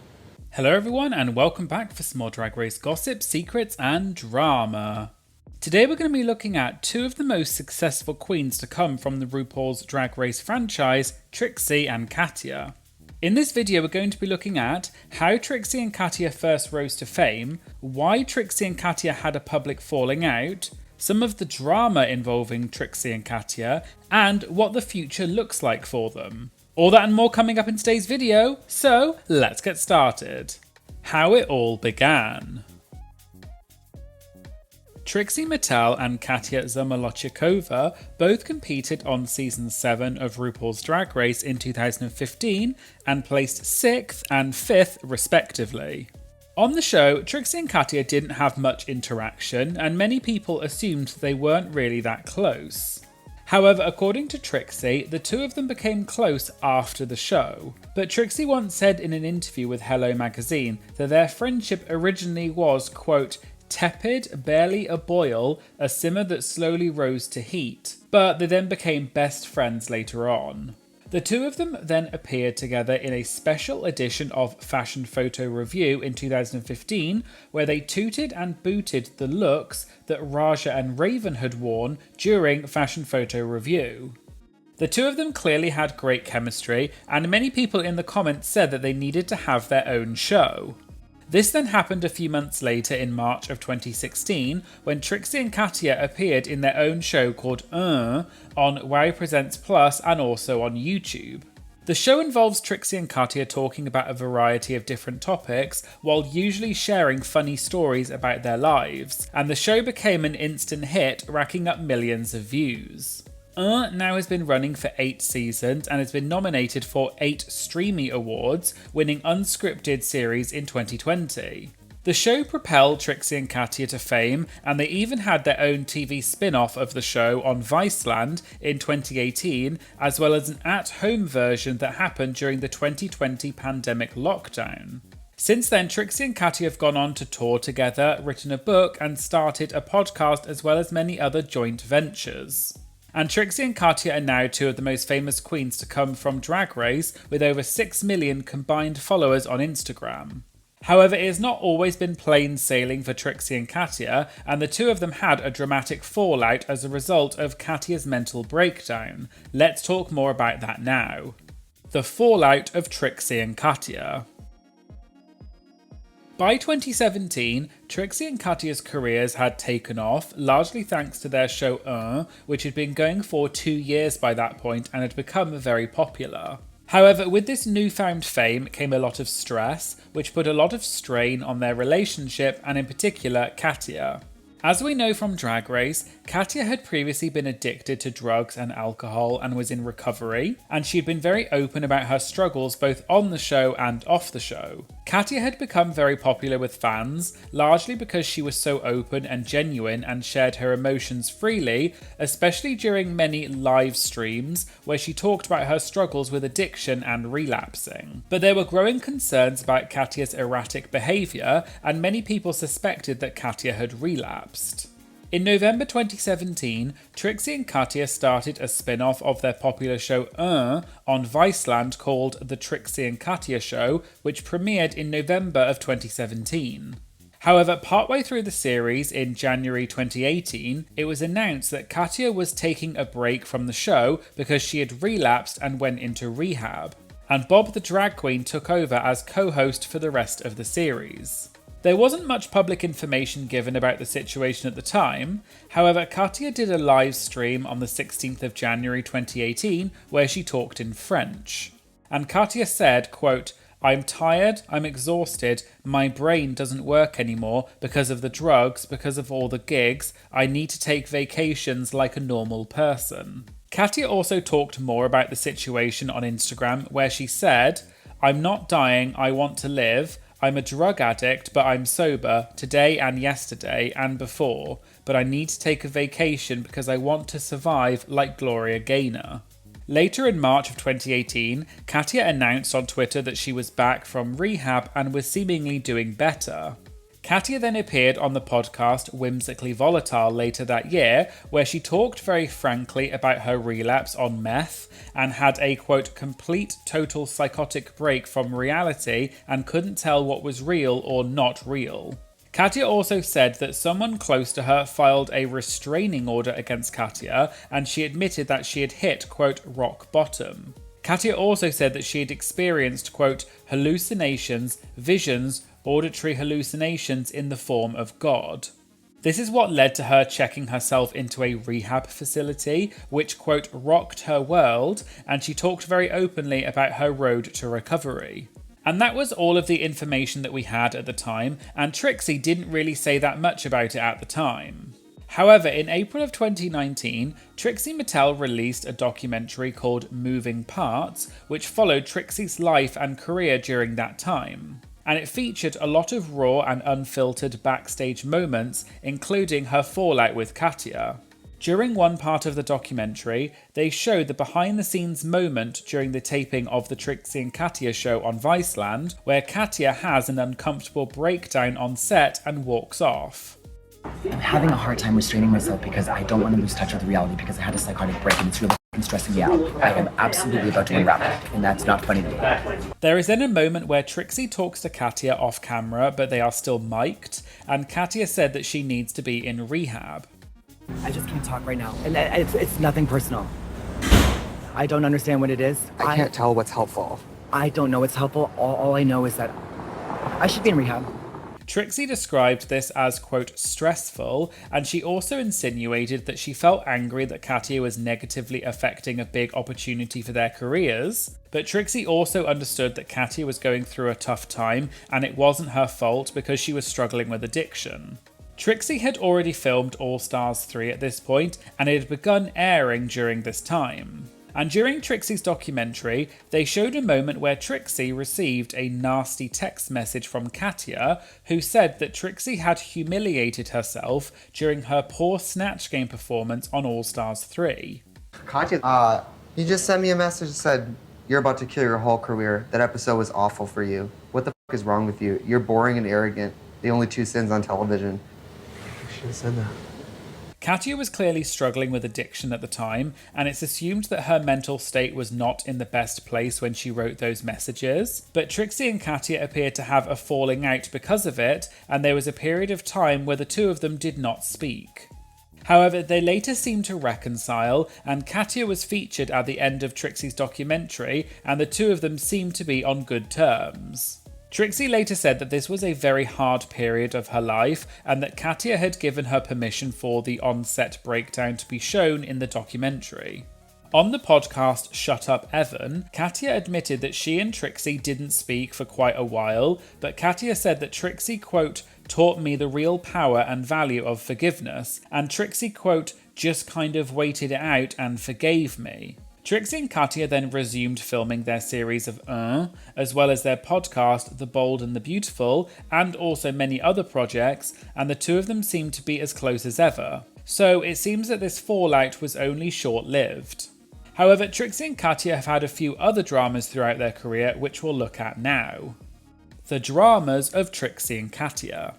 Hello everyone and welcome back for some more Drag Race gossip, secrets and drama. Today we're going to be looking at two of the most successful queens to come from the RuPaul's Drag Race franchise, Trixie and Katya. In this video we're going to be looking at how Trixie and Katya first rose to fame, why Trixie and Katya had a public falling out, some of the drama involving Trixie and Katya, and what the future looks like for them. All that and more coming up in today's video, so let's get started. How it all began. Trixie Mattel and Katya Zamolodchikova both competed on season 7 of RuPaul's Drag Race in 2015 and placed 6th and 5th respectively. On the show, Trixie and Katya didn't have much interaction and many people assumed they weren't really that close. However, according to Trixie, the two of them became close after the show. But Trixie once said in an interview with Hello magazine that their friendship originally was, quote, tepid, barely a boil, a simmer that slowly rose to heat, but they then became best friends later on. The two of them then appeared together in a special edition of Fashion Photo Review in 2015, where they tooted and booted the looks that Raja and Raven had worn during Fashion Photo Review. The two of them clearly had great chemistry, and many people in the comments said that they needed to have their own show. This then happened a few months later in March of 2016 when Trixie and Katya appeared in their own show called on WoW Presents Plus and also on YouTube. The show involves Trixie and Katya talking about a variety of different topics while usually sharing funny stories about their lives, and the show became an instant hit, racking up millions of views. Now has been running for 8 seasons and has been nominated for 8 Streamy Awards, winning Unscripted Series in 2020. The show propelled Trixie and Katya to fame, and they even had their own TV spin-off of the show on Viceland in 2018, as well as an at-home version that happened during the 2020 pandemic lockdown. Since then, Trixie and Katya have gone on to tour together, written a book, and started a podcast as well as many other joint ventures. And Trixie and Katya are now two of the most famous queens to come from Drag Race, with over 6 million combined followers on Instagram. However, it has not always been plain sailing for Trixie and Katya, and the two of them had a dramatic fallout as a result of Katya's mental breakdown. Let's talk more about that now. The fallout of Trixie and Katya. By 2017, Trixie and Katya's careers had taken off, largely thanks to their show which had been going for 2 years by that point and had become very popular. However, with this newfound fame came a lot of stress, which put a lot of strain on their relationship and in particular Katya. As we know from Drag Race, Katya had previously been addicted to drugs and alcohol and was in recovery, and she had been very open about her struggles both on the show and off the show. Katya had become very popular with fans, largely because she was so open and genuine and shared her emotions freely, especially during many live streams where she talked about her struggles with addiction and relapsing. But there were growing concerns about Katya's erratic behaviour, and many people suspected that Katya had relapsed. In November 2017, Trixie and Katya started a spin-off of their popular show on Viceland called The Trixie and Katya Show, which premiered in November of 2017. However, partway through the series in January 2018, it was announced that Katya was taking a break from the show because she had relapsed and went into rehab, and Bob the Drag Queen took over as co-host for the rest of the series. There wasn't much public information given about the situation at the time. However, Katya did a live stream on the 16th of January 2018 where she talked in French. And Katya said, quote, "I'm tired, I'm exhausted, my brain doesn't work anymore because of the drugs, because of all the gigs, I need to take vacations like a normal person." Katya also talked more about the situation on Instagram where she said, "I'm not dying, I want to live. I'm a drug addict, but I'm sober today and yesterday and before, but I need to take a vacation because I want to survive like Gloria Gaynor." Later in March of 2018, Katya announced on Twitter that she was back from rehab and was seemingly doing better. Katya then appeared on the podcast Whimsically Volatile later that year, where she talked very frankly about her relapse on meth and had a, quote, complete total psychotic break from reality and couldn't tell what was real or not real. Katya also said that someone close to her filed a restraining order against Katya, and she admitted that she had hit, quote, rock bottom. Katya also said that she had experienced, quote, hallucinations, visions, auditory hallucinations in the form of God. This is what led to her checking herself into a rehab facility, which, quote, rocked her world, and she talked very openly about her road to recovery. And that was all of the information that we had at the time, and Trixie didn't really say that much about it at the time. However, in April of 2019, Trixie Mattel released a documentary called Moving Parts, which followed Trixie's life and career during that time. And it featured a lot of raw and unfiltered backstage moments, including her fallout with Katya. During one part of the documentary, they showed the behind-the-scenes moment during the taping of the Trixie and Katya show on Viceland, where Katya has an uncomfortable breakdown on set and walks off. I'm having a hard time restraining myself because I don't want to lose touch with reality because I had a psychotic break and it's really stressing me out. I am absolutely about to unwrap it, and that's not funny to me. There is then a moment where Trixie talks to Katya off camera, but they are still mic'd, and Katya said that she needs to be in rehab. I just can't talk right now, and it's nothing personal. I don't understand what it is. I can't tell what's helpful. I don't know what's helpful. All I know is that I should be in rehab. Trixie described this as, quote, stressful, and she also insinuated that she felt angry that Katya was negatively affecting a big opportunity for their careers. But Trixie also understood that Katya was going through a tough time and it wasn't her fault because she was struggling with addiction. Trixie had already filmed All Stars 3 at this point, and it had begun airing during this time. And during Trixie's documentary, they showed a moment where Trixie received a nasty text message from Katya, who said that Trixie had humiliated herself during her poor Snatch Game performance on All Stars 3. Katya, you just sent me a message that said, "You're about to kill your whole career. That episode was awful for you. What the f*** is wrong with you? You're boring and arrogant. The only two sins on television." You should have said that. Katya was clearly struggling with addiction at the time, and it's assumed that her mental state was not in the best place when she wrote those messages. But Trixie and Katya appeared to have a falling out because of it, and there was a period of time where the two of them did not speak. However, they later seemed to reconcile, and Katya was featured at the end of Trixie's documentary, and the two of them seemed to be on good terms. Trixie later said that this was a very hard period of her life and that Katya had given her permission for the on-set breakdown to be shown in the documentary. On the podcast Shut Up Evan, Katya admitted that she and Trixie didn't speak for quite a while, but Katya said that Trixie, quote, taught me the real power and value of forgiveness, and Trixie, quote, just kind of waited it out and forgave me. Trixie and Katya then resumed filming their series of as well as their podcast The Bold and the Beautiful, and also many other projects, and the two of them seemed to be as close as ever. So it seems that this fallout was only short-lived. However, Trixie and Katya have had a few other dramas throughout their career, which we'll look at now. The dramas of Trixie and Katya.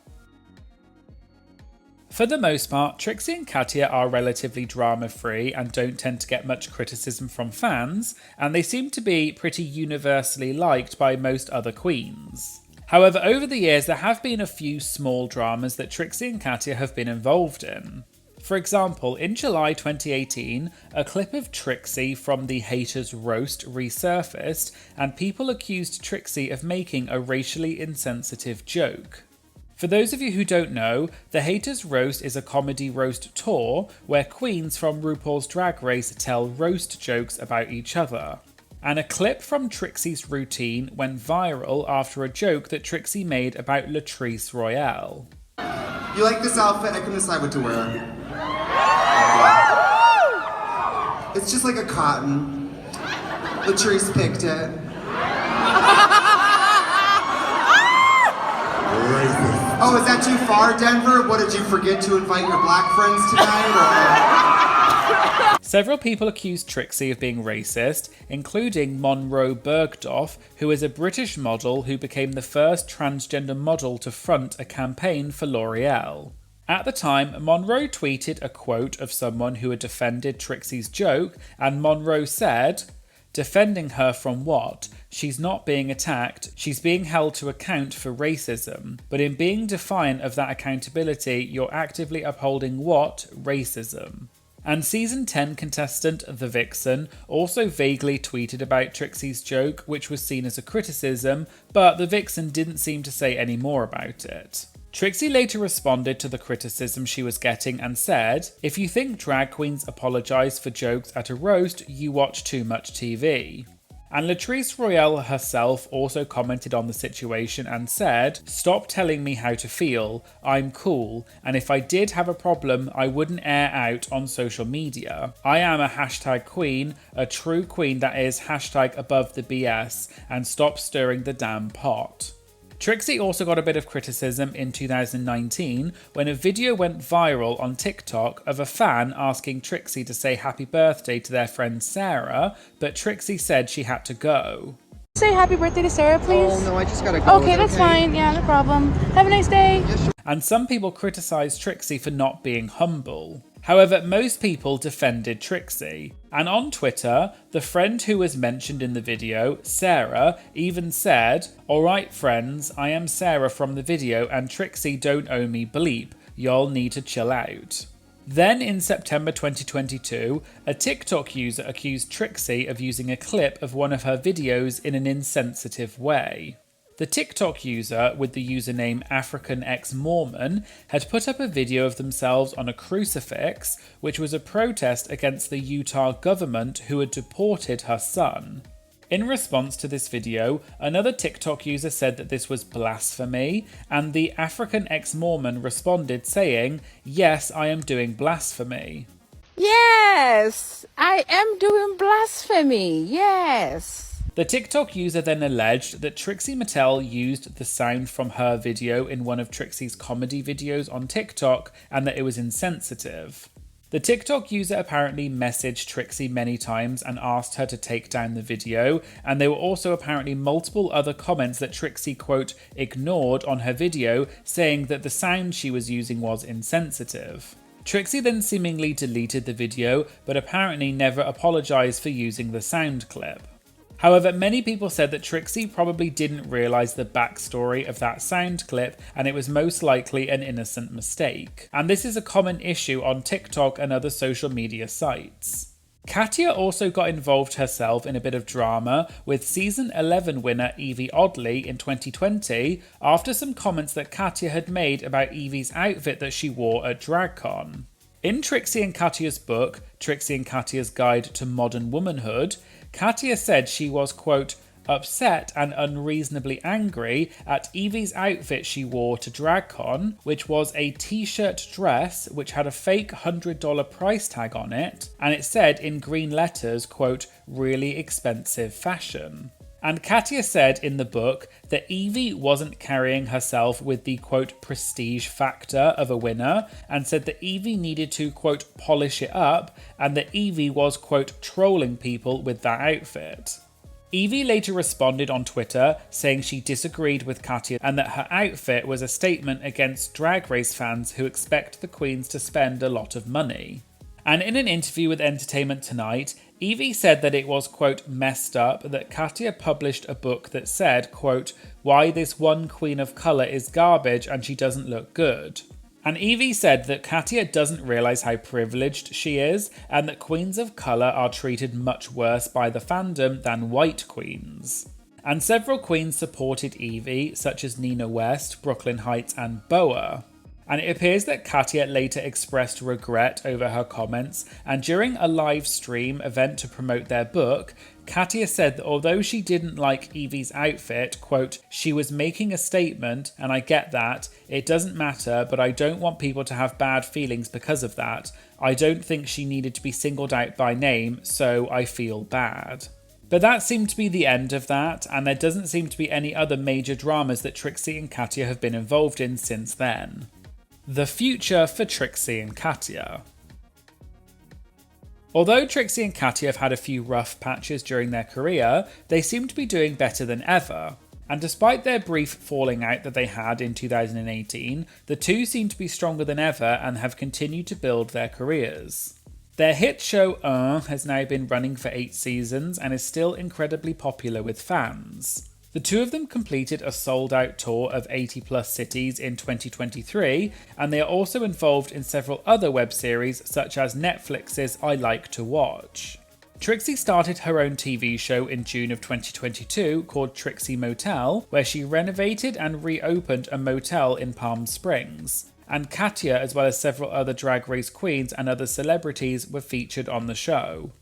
For the most part, Trixie and Katya are relatively drama-free and don't tend to get much criticism from fans, and they seem to be pretty universally liked by most other queens. However, over the years there have been a few small dramas that Trixie and Katya have been involved in. For example, in July 2018, a clip of Trixie from the Haters Roast resurfaced, and people accused Trixie of making a racially insensitive joke. For those of you who don't know, the Haters Roast is a comedy roast tour where queens from RuPaul's Drag Race tell roast jokes about each other. And a clip from Trixie's routine went viral after a joke that Trixie made about Latrice Royale. You like this outfit? I couldn't decide what to wear. It's just like a cotton. Latrice picked it. Oh, is that too far, Denver? What, did you forget to invite your black friends tonight? Or... Several people accused Trixie of being racist, including Monroe Bergdorf, who is a British model who became the first transgender model to front a campaign for L'Oreal. At the time, Monroe tweeted a quote of someone who had defended Trixie's joke, and Monroe said, "Defending her from what? She's not being attacked, she's being held to account for racism. But in being defiant of that accountability, you're actively upholding what? Racism." And season 10 contestant The Vixen also vaguely tweeted about Trixie's joke, which was seen as a criticism, but The Vixen didn't seem to say any more about it. Trixie later responded to the criticism she was getting and said, "If you think drag queens apologise for jokes at a roast, you watch too much TV." And Latrice Royale herself also commented on the situation and said, "Stop telling me how to feel, I'm cool, and if I did have a problem, I wouldn't air out on social media. I am a hashtag queen, a true queen that is hashtag above the BS, and stop stirring the damn pot." Trixie also got a bit of criticism in 2019 when a video went viral on TikTok of a fan asking Trixie to say happy birthday to their friend Sarah, but Trixie said she had to go. Say happy birthday to Sarah, please. Oh no, I just gotta go. Okay, that's fine. Yeah, no problem. Have a nice day. And some people criticised Trixie for not being humble. However, most people defended Trixie. And on Twitter, the friend who was mentioned in the video, Sarah, even said, "Alright friends, I am Sarah from the video and Trixie don't owe me bleep. Y'all need to chill out." Then in September 2022, a TikTok user accused Trixie of using a clip of one of her videos in an insensitive way. The TikTok user, with the username African X Mormon, had put up a video of themselves on a crucifix, which was a protest against the Utah government who had deported her son. In response to this video, another TikTok user said that this was blasphemy, and the African X Mormon responded saying, "Yes, I am doing blasphemy." Yes, I am doing blasphemy, yes. The TikTok user then alleged that Trixie Mattel used the sound from her video in one of Trixie's comedy videos on TikTok and that it was insensitive. The TikTok user apparently messaged Trixie many times and asked her to take down the video, and there were also apparently multiple other comments that Trixie, quote, ignored on her video, saying that the sound she was using was insensitive. Trixie then seemingly deleted the video, but apparently never apologised for using the sound clip. However, many people said that Trixie probably didn't realise the backstory of that sound clip and it was most likely an innocent mistake. And this is a common issue on TikTok and other social media sites. Katya also got involved herself in a bit of drama with season 11 winner Evie Oddly in 2020 after some comments that Katya had made about Evie's outfit that she wore at DragCon. In Trixie and Katya's book, Trixie and Katya's Guide to Modern Womanhood, Katya said she was, quote, upset and unreasonably angry at Evie's outfit she wore to DragCon, which was a t-shirt dress which had a fake $100 price tag on it, and it said in green letters, quote, really expensive fashion. And Katya said in the book that Evie wasn't carrying herself with the, quote, prestige factor of a winner, and said that Evie needed to, quote, polish it up, and that Evie was, quote, trolling people with that outfit. Evie later responded on Twitter saying she disagreed with Katya and that her outfit was a statement against Drag Race fans who expect the queens to spend a lot of money. And in an interview with Entertainment Tonight, Evie said that it was, quote, messed up that Katya published a book that said, quote, why this one queen of colour is garbage and she doesn't look good. And Evie said that Katya doesn't realise how privileged she is and that queens of colour are treated much worse by the fandom than white queens. And several queens supported Evie, such as Nina West, Brooklyn Heights and Boa. And it appears that Katya later expressed regret over her comments, and during a live stream event to promote their book, Katya said that although she didn't like Evie's outfit, quote, she was making a statement, and I get that, it doesn't matter, but I don't want people to have bad feelings because of that. I don't think she needed to be singled out by name, so I feel bad. But that seemed to be the end of that, and there doesn't seem to be any other major dramas that Trixie and Katya have been involved in since then. The future for Trixie and Katya. Although Trixie and Katya have had a few rough patches during their career, they seem to be doing better than ever. And despite their brief falling out that they had in 2018, the two seem to be stronger than ever and have continued to build their careers. Their hit show has now been running for 8 seasons and is still incredibly popular with fans. The two of them completed a sold-out tour of 80+ cities in 2023, and they are also involved in several other web series such as Netflix's I Like to Watch. Trixie started her own TV show in June of 2022 called Trixie Motel, where she renovated and reopened a motel in Palm Springs. And Katya, as well as several other Drag Race queens and other celebrities, were featured on the show.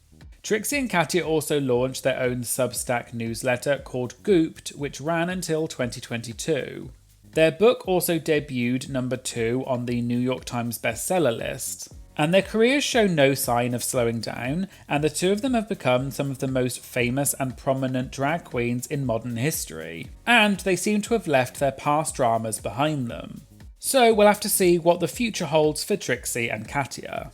Trixie and Katya also launched their own Substack newsletter called Gooped, which ran until 2022. Their book also debuted number 2 on the New York Times bestseller list. And their careers show no sign of slowing down, and the two of them have become some of the most famous and prominent drag queens in modern history. And they seem to have left their past dramas behind them. So we'll have to see what the future holds for Trixie and Katya.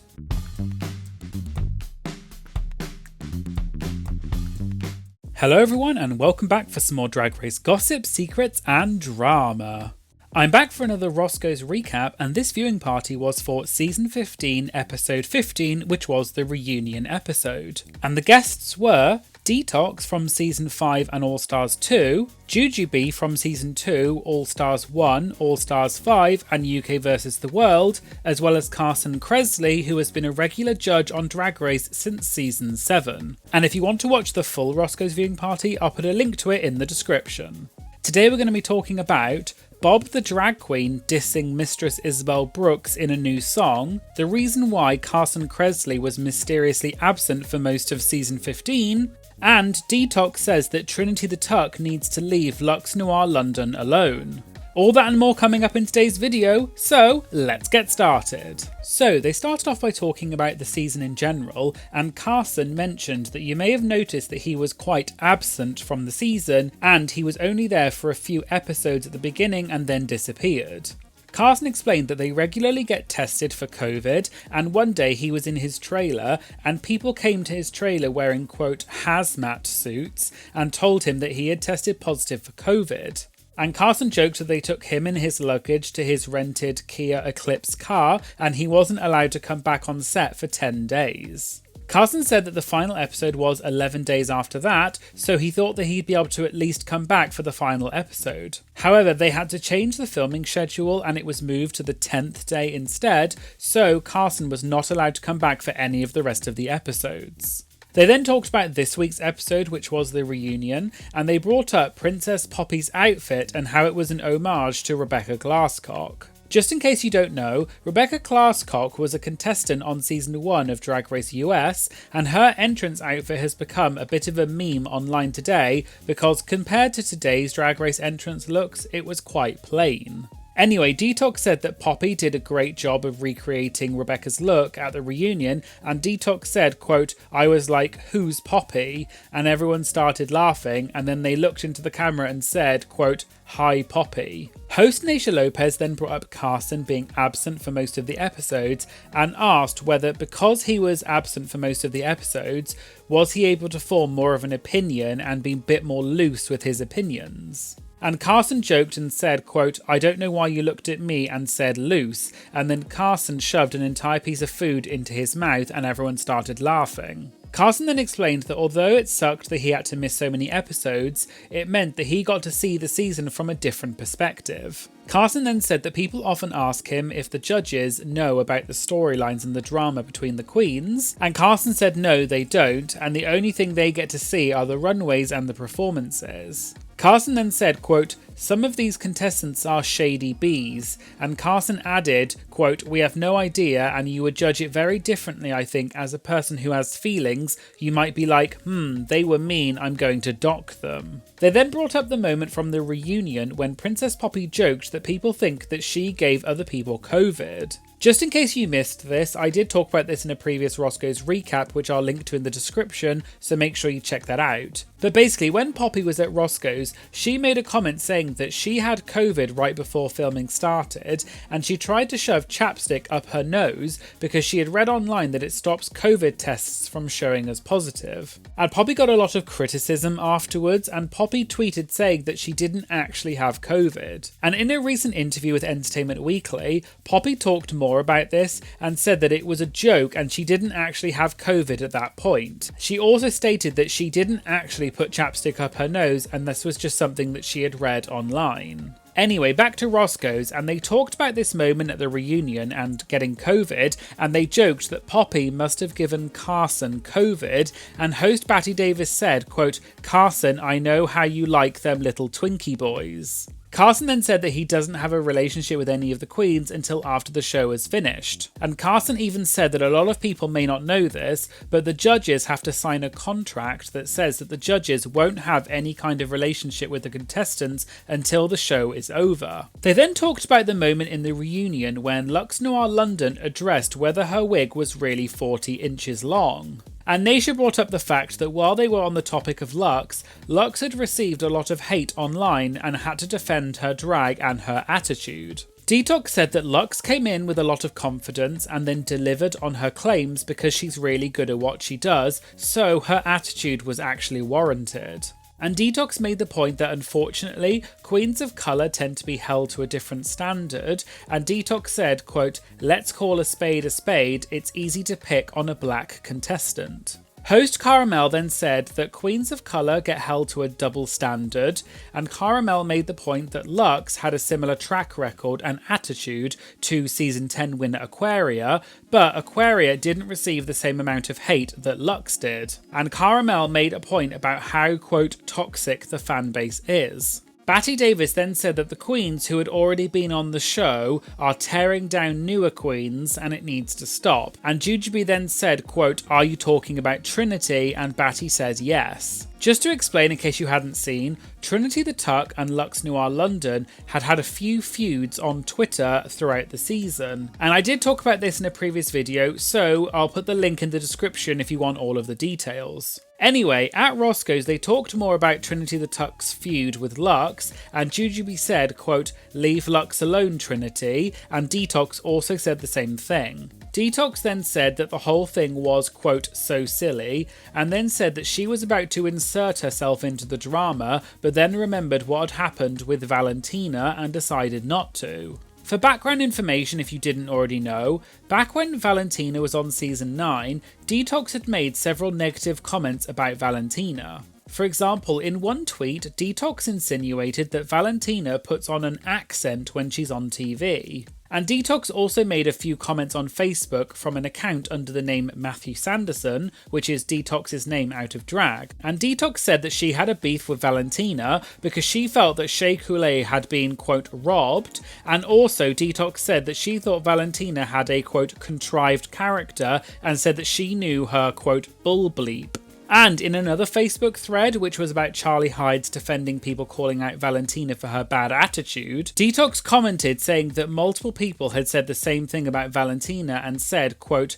Hello everyone and welcome back for some more Drag Race gossip, secrets and drama. I'm back for another Roscoe's recap, and this viewing party was for Season 15, Episode 15, which was the reunion episode. And the guests were Detox from Season 5 and All Stars 2, Jujubee from Season 2, All Stars 1, All Stars 5 and UK vs the World, as well as Carson Kressley, who has been a regular judge on Drag Race since Season 7. And if you want to watch the full Roscoe's viewing party, I'll put a link to it in the description. Today we're going to be talking about Bob the Drag Queen dissing Mistress Isabel Brooks in a new song, the reason why Carson Kressley was mysteriously absent for most of Season 15, and Detox says that Trinity the Tuck needs to leave Luxe Noir London alone. All that and more coming up in today's video, so let's get started. So they started off by talking about the season in general, and Carson mentioned that you may have noticed that he was quite absent from the season, and he was only there for a few episodes at the beginning and then disappeared. Carson explained that they regularly get tested for COVID, and one day he was in his trailer and people came to his trailer wearing, quote, hazmat suits and told him that he had tested positive for COVID. And Carson joked that they took him and his luggage to his rented Kia Eclipse car and he wasn't allowed to come back on set for 10 days. Carson said that the final episode was 11 days after that, so he thought that he'd be able to at least come back for the final episode. However, they had to change the filming schedule and it was moved to the 10th day instead, so Carson was not allowed to come back for any of the rest of the episodes. They then talked about this week's episode, which was the reunion, and they brought up Princess Poppy's outfit and how it was an homage to Rebecca Glasscock. Just in case you don't know, Rebecca Glasscock was a contestant on Season 1 of Drag Race US, and her entrance outfit has become a bit of a meme online today because compared to today's Drag Race entrance looks, it was quite plain. Anyway, Detox said that Poppy did a great job of recreating Rebecca's look at the reunion, and Detox said, quote, "I was like, who's Poppy?" And everyone started laughing, and then they looked into the camera and said, quote, "Hi Poppy." Host Naysha Lopez then brought up Carson being absent for most of the episodes and asked whether, because he was absent for most of the episodes, was he able to form more of an opinion and be a bit more loose with his opinions. And Carson joked and said, quote, "I don't know why you looked at me and said loose," and then Carson shoved an entire piece of food into his mouth and everyone started laughing. Carson then explained that although it sucked that he had to miss so many episodes, it meant that he got to see the season from a different perspective. Carson then said that people often ask him if the judges know about the storylines and the drama between the queens, and Carson said no, they don't, and the only thing they get to see are the runways and the performances. Carson then said, quote, "Some of these contestants are shady bees," and Carson added, quote, "We have no idea and you would judge it very differently, I think, as a person who has feelings. You might be like, they were mean, I'm going to dock them." They then brought up the moment from the reunion when Princess Poppy joked that people think that she gave other people COVID. Just in case you missed this, I did talk about this in a previous Roscoe's recap, which I'll link to in the description, so make sure you check that out. But basically, when Poppy was at Roscoe's, she made a comment saying that she had COVID right before filming started, and she tried to shove chapstick up her nose because she had read online that it stops COVID tests from showing as positive. And Poppy got a lot of criticism afterwards, and Poppy tweeted saying that she didn't actually have COVID. And in a recent interview with Entertainment Weekly, Poppy talked more about this and said that it was a joke and she didn't actually have COVID at that point. She also stated that she didn't actually put chapstick up her nose and this was just something that she had read online. Anyway, back to Roscoe's, and they talked about this moment at the reunion and getting COVID, and they joked that Poppy must have given Carson COVID, and host Batty Davis said, quote, "Carson, I know how you like them little Twinkie boys." Carson then said that he doesn't have a relationship with any of the queens until after the show is finished. And Carson even said that a lot of people may not know this, but the judges have to sign a contract that says that the judges won't have any kind of relationship with the contestants until the show is over. They then talked about the moment in the reunion when Luxe Noir London addressed whether her wig was really 40 inches long. And Naysha brought up the fact that while they were on the topic of Luxe, Luxe had received a lot of hate online and had to defend her drag and her attitude. Detox said that Luxe came in with a lot of confidence and then delivered on her claims because she's really good at what she does, so her attitude was actually warranted. And Detox made the point that unfortunately, queens of colour tend to be held to a different standard, and Detox said, quote, "Let's call a spade, it's easy to pick on a black contestant." Host Caramel then said that queens of colour get held to a double standard, and Caramel made the point that Luxe had a similar track record and attitude to season 10 winner Aquaria, but Aquaria didn't receive the same amount of hate that Luxe did. And Caramel made a point about how, quote, "toxic the fan base is." Batty Davis then said that the queens who had already been on the show are tearing down newer queens and it needs to stop. And Jujubee then said, quote, "Are you talking about Trinity?" And Batty said yes. Just to explain in case you hadn't seen, Trinity the Tuck and Luxe Noir London had a few feuds on Twitter throughout the season. And I did talk about this in a previous video, so I'll put the link in the description if you want all of the details. Anyway, at Roscoe's they talked more about Trinity the Tuck's feud with Luxe, and Jujubee said, quote, "Leave Luxe alone, Trinity," and Detox also said the same thing. Detox then said that the whole thing was, quote, "so silly," and then said that she was about to insert herself into the drama, but then remembered what had happened with Valentina and decided not to. For background information, if you didn't already know, back when Valentina was on season 9, Detox had made several negative comments about Valentina. For example, in one tweet, Detox insinuated that Valentina puts on an accent when she's on TV. And Detox also made a few comments on Facebook from an account under the name Matthew Sanderson, which is Detox's name out of drag. And Detox said that she had a beef with Valentina because she felt that Shea Coulee had been, quote, "robbed," and also Detox said that she thought Valentina had a, quote, "contrived character," and said that she knew her, quote, "bull bleep." And in another Facebook thread, which was about Charlie Hyde's defending people calling out Valentina for her bad attitude, Detox commented saying that multiple people had said the same thing about Valentina and said, quote,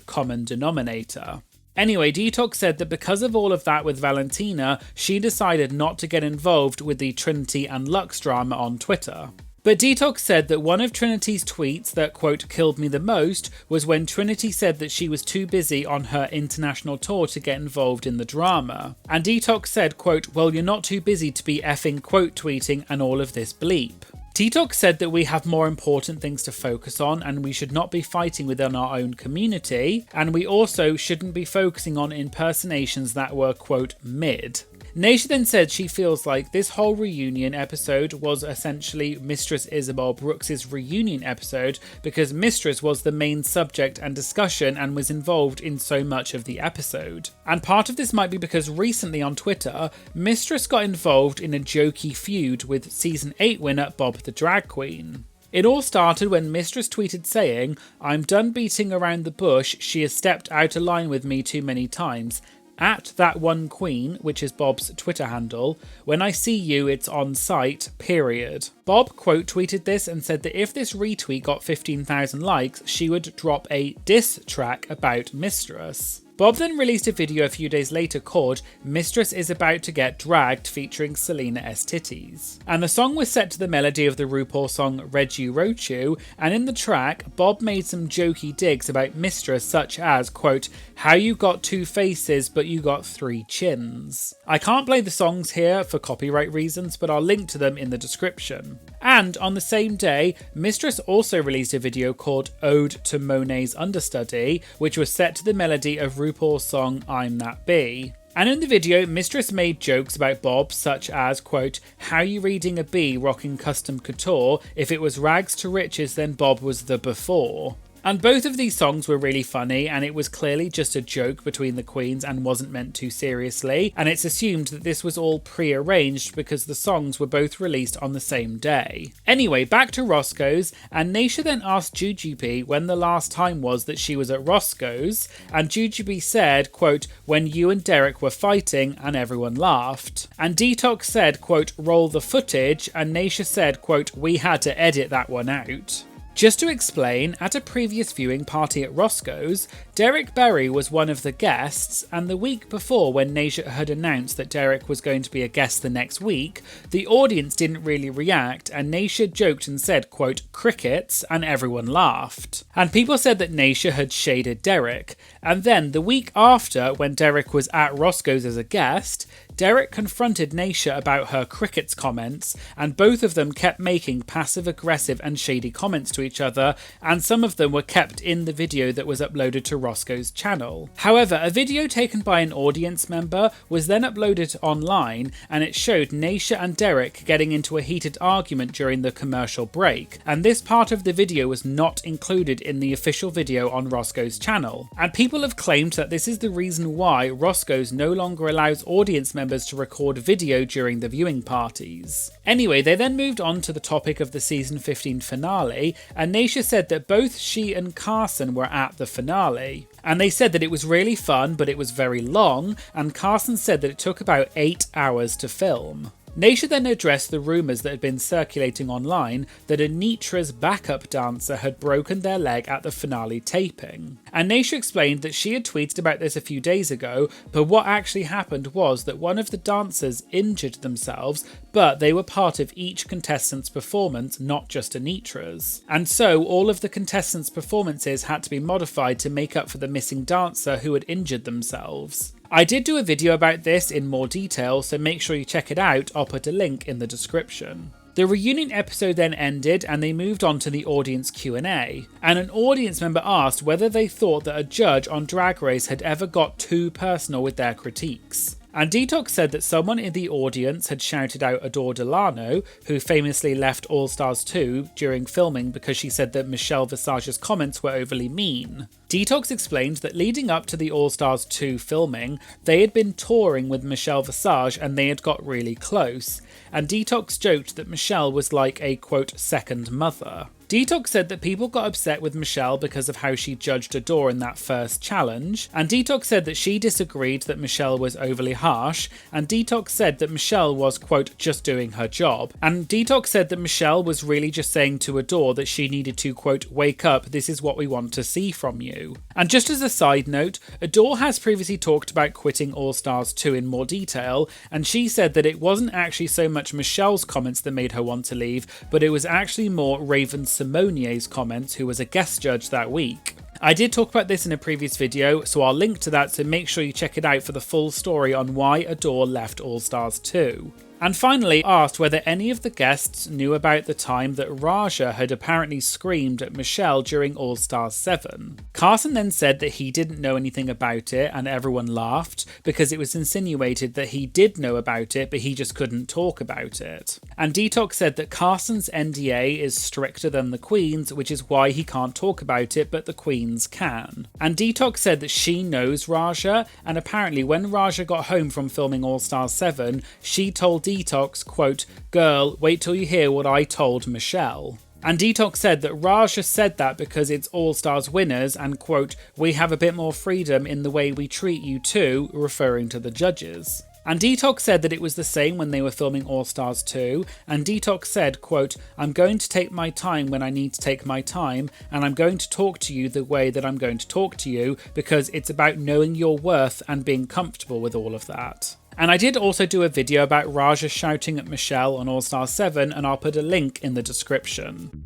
#common denominator. Anyway, Detox said that because of all of that with Valentina, she decided not to get involved with the Trinity and Lux drama on Twitter. But Detox said that one of Trinity's tweets that, quote, killed me the most was when Trinity said that she was too busy on her international tour to get involved in the drama. And Detox said, quote, well, you're not too busy to be effing quote tweeting and all of this bleep. Detox said that we have more important things to focus on and we should not be fighting within our own community, and we also shouldn't be focusing on impersonations that were, quote, mid. Naysha then said she feels like this whole reunion episode was essentially Mistress Isabel Brooks' reunion episode because Mistress was the main subject and discussion and was involved in so much of the episode. And part of this might be because recently on Twitter, Mistress got involved in a jokey feud with Season 8 winner Bob the Drag Queen. It all started when Mistress tweeted saying, "I'm done beating around the bush, she has stepped out of line with me too many times. At that one queen," which is Bob's Twitter handle, "when I see you, it's on site, period." Bob quote tweeted this and said that if this retweet got 15,000 likes, she would drop a diss track about Mistress. Bob then released a video a few days later called Mistress is About to Get Dragged featuring Selena S. Titties. And the song was set to the melody of the RuPaul song Red You Wrote You, and in the track, Bob made some jokey digs about Mistress such as, quote, how you got two faces but you got three chins. I can't play the songs here for copyright reasons, but I'll link to them in the description. And on the same day, Mistress also released a video called Ode to Monet's Understudy, which was set to the melody of RuPaul's song I'm That Bee. And in the video, Mistress made jokes about Bob such as, quote, how you reading a bee rocking custom couture, if it was rags to riches then Bob was the before. And both of these songs were really funny, and it was clearly just a joke between the queens and wasn't meant too seriously, and it's assumed that this was all pre-arranged because the songs were both released on the same day. Anyway, back to Roscoe's, and Naysha then asked Jujubee when the last time was that she was at Roscoe's, and Jujubee said, quote, when you and Derek were fighting, and everyone laughed. And Detox said, quote, roll the footage, and Naysha said, quote, we had to edit that one out. Just to explain, at a previous viewing party at Roscoe's, Derek Berry was one of the guests, and the week before when Naysha had announced that Derek was going to be a guest the next week, the audience didn't really react, and Naysha joked and said, quote, crickets, and everyone laughed. And people said that Naysha had shaded Derek, and then the week after, when Derek was at Roscoe's as a guest, Derek confronted Naysha about her crickets comments, and both of them kept making passive-aggressive and shady comments to each other, and some of them were kept in the video that was uploaded to Roscoe's channel. However, a video taken by an audience member was then uploaded online, and it showed Naysha and Derek getting into a heated argument during the commercial break, and this part of the video was not included in the official video on Roscoe's channel. And people have claimed that this is the reason why Roscoe's no longer allows audience members to record video during the viewing parties. Anyway, they then moved on to the topic of the season 15 finale, and Naysha said that both she and Carson were at the finale. And they said that it was really fun, but it was very long, and Carson said that it took about 8 hours to film. Naysha then addressed the rumours that had been circulating online that Anitra's backup dancer had broken their leg at the finale taping. And Naysha explained that she had tweeted about this a few days ago, but what actually happened was that one of the dancers injured themselves, but they were part of each contestant's performance, not just Anitra's. And so all of the contestants' performances had to be modified to make up for the missing dancer who had injured themselves. I did do a video about this in more detail, so make sure you check it out. I'll put a link in the description. The reunion episode then ended and they moved on to the audience Q&A, and an audience member asked whether they thought that a judge on Drag Race had ever got too personal with their critiques. And Detox said that someone in the audience had shouted out Adore Delano, who famously left All Stars 2 during filming because she said that Michelle Visage's comments were overly mean. Detox explained that leading up to the All Stars 2 filming, they had been touring with Michelle Visage and they had got really close. And Detox joked that Michelle was like a, quote, second mother. Detox said that people got upset with Michelle because of how she judged Adore in that first challenge, and Detox said that she disagreed that Michelle was overly harsh, and Detox said that Michelle was, quote, just doing her job, and Detox said that Michelle was really just saying to Adore that she needed to, quote, wake up, this is what we want to see from you. And just as a side note, Adore has previously talked about quitting All Stars 2 in more detail, and she said that it wasn't actually so much Michelle's comments that made her want to leave, but it was actually more Raven Simonier's comments, who was a guest judge that week. I did talk about this in a previous video, so I'll link to that, so make sure you check it out for the full story on why Adore left All Stars 2. And finally, asked whether any of the guests knew about the time that Raja had apparently screamed at Michelle during All Stars 7. Carson then said that he didn't know anything about it, and everyone laughed because it was insinuated that he did know about it but he just couldn't talk about it. And Detox said that Carson's NDA is stricter than the Queen's, which is why he can't talk about it but the Queen's can. And Detox said that she knows Raja, and apparently when Raja got home from filming All Stars 7, she told Detox, quote, girl, wait till you hear what I told Michelle. And Detox said that Raja said that because it's All Stars winners and, quote, we have a bit more freedom in the way we treat you too, referring to the judges. And Detox said that it was the same when they were filming All Stars 2, and Detox said, quote, I'm going to take my time when I need to take my time, and I'm going to talk to you the way that I'm going to talk to you, because it's about knowing your worth and being comfortable with all of that. And I did also do a video about Raja shouting at Michelle on All Stars 7, and I'll put a link in the description.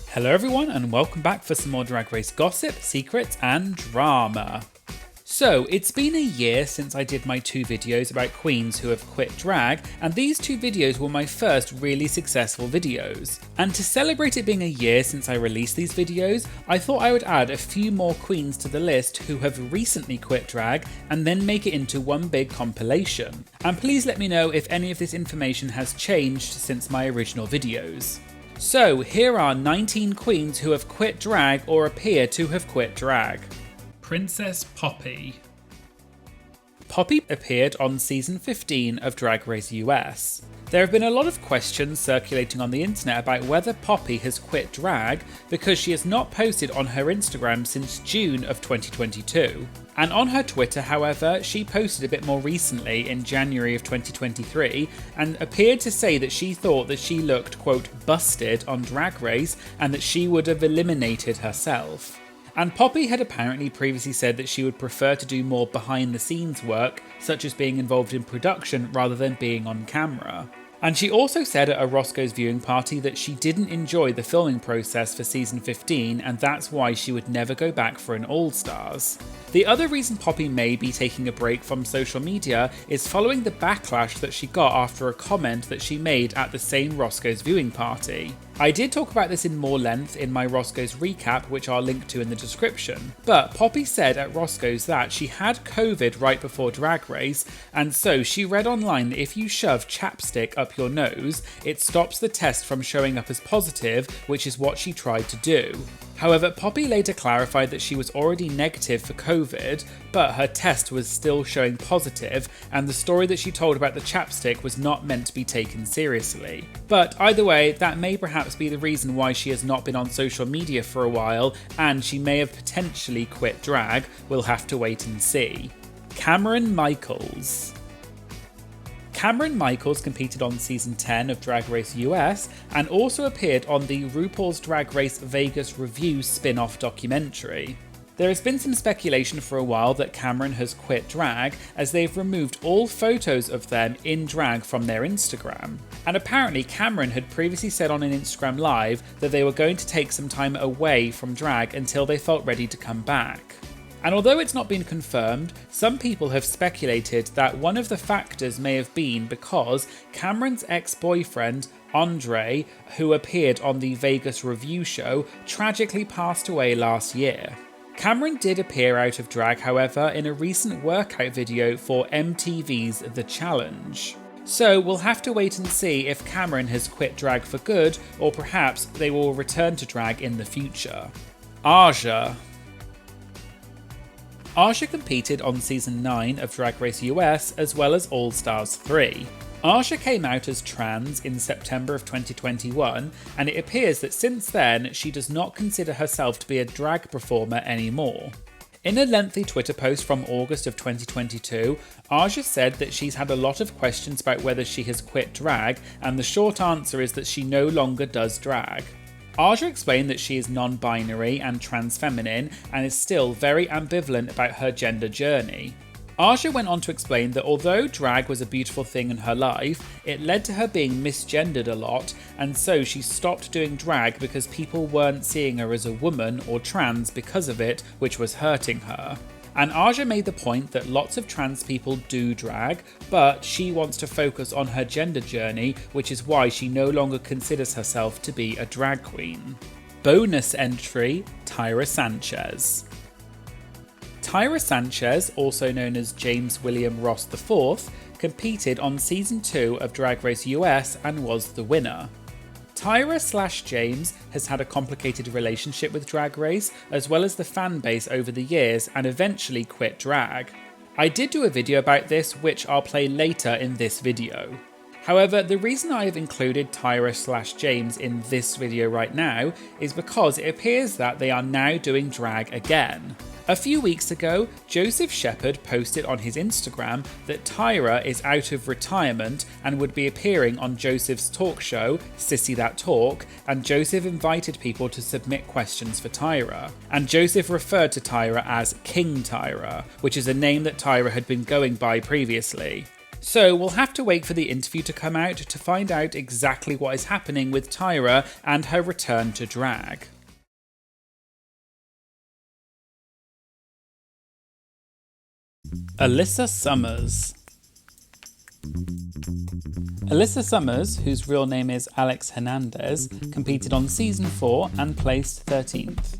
Hello everyone, and welcome back for some more Drag Race gossip, secrets and drama. So, it's been a year since I did my 2 videos about queens who have quit drag, and these 2 videos were my first really successful videos. And to celebrate it being a year since I released these videos, I thought I would add a few more queens to the list who have recently quit drag, and then make it into one big compilation. And please let me know if any of this information has changed since my original videos. So, here are 19 queens who have quit drag or appear to have quit drag. Princess Poppy. Poppy appeared on season 15 of Drag Race US. There have been a lot of questions circulating on the internet about whether Poppy has quit drag because she has not posted on her Instagram since June of 2022. And on her Twitter, however, she posted a bit more recently in January of 2023 and appeared to say that she thought that she looked, quote, busted on Drag Race and that she would have eliminated herself. And Poppy had apparently previously said that she would prefer to do more behind the scenes work, such as being involved in production rather than being on camera. And she also said at a Roscoe's viewing party that she didn't enjoy the filming process for season 15 and that's why she would never go back for an All Stars. The other reason Poppy may be taking a break from social media is following the backlash that she got after a comment that she made at the same Roscoe's viewing party. I did talk about this in more length in my Roscoe's recap, which I'll link to in the description, but Poppy said at Roscoe's that she had COVID right before Drag Race, and so she read online that if you shove chapstick up your nose, it stops the test from showing up as positive, which is what she tried to do. However, Poppy later clarified that she was already negative for COVID, but her test was still showing positive, and the story that she told about the chapstick was not meant to be taken seriously. But either way, that may perhaps be the reason why she has not been on social media for a while, and she may have potentially quit drag. We'll have to wait and see. Cameron Michaels. Cameron Michaels competed on season 10 of Drag Race US and also appeared on the RuPaul's Drag Race Vegas Review spin-off documentary. There has been some speculation for a while that Cameron has quit drag as they've removed all photos of them in drag from their Instagram. And apparently Cameron had previously said on an Instagram Live that they were going to take some time away from drag until they felt ready to come back. And although it's not been confirmed, some people have speculated that one of the factors may have been because Cameron's ex-boyfriend, Andre, who appeared on the Vegas Review show, tragically passed away last year. Cameron did appear out of drag, however, in a recent workout video for MTV's The Challenge. So we'll have to wait and see if Cameron has quit drag for good, or perhaps they will return to drag in the future. Aja. Aja competed on season 9 of Drag Race US as well as All Stars 3. Aja came out as trans in September of 2021, and it appears that since then she does not consider herself to be a drag performer anymore. In a lengthy Twitter post from August of 2022, Aja said that she's had a lot of questions about whether she has quit drag, and the short answer is that she no longer does drag. Aja explained that she is non-binary and trans-feminine and is still very ambivalent about her gender journey. Aja went on to explain that although drag was a beautiful thing in her life, it led to her being misgendered a lot, and so she stopped doing drag because people weren't seeing her as a woman or trans because of it, which was hurting her. And Aja made the point that lots of trans people do drag, but she wants to focus on her gender journey, which is why she no longer considers herself to be a drag queen. Bonus entry, Tyra Sanchez. Tyra Sanchez, also known as James William Ross IV, competed on Season 2 of Drag Race US and was the winner. Tyra/James has had a complicated relationship with Drag Race, as well as the fan base over the years, and eventually quit drag. I did do a video about this, which I'll play later in this video. However, the reason I have included Tyra/James in this video right now is because it appears that they are now doing drag again. A few weeks ago, Joseph Shepherd posted on his Instagram that Tyra is out of retirement and would be appearing on Joseph's talk show, Sissy That Talk, and Joseph invited people to submit questions for Tyra. And Joseph referred to Tyra as King Tyra, which is a name that Tyra had been going by previously. So we'll have to wait for the interview to come out to find out exactly what is happening with Tyra and her return to drag. Alyssa Summers. Alyssa Summers, whose real name is Alex Hernandez, competed on Season 4 and placed 13th.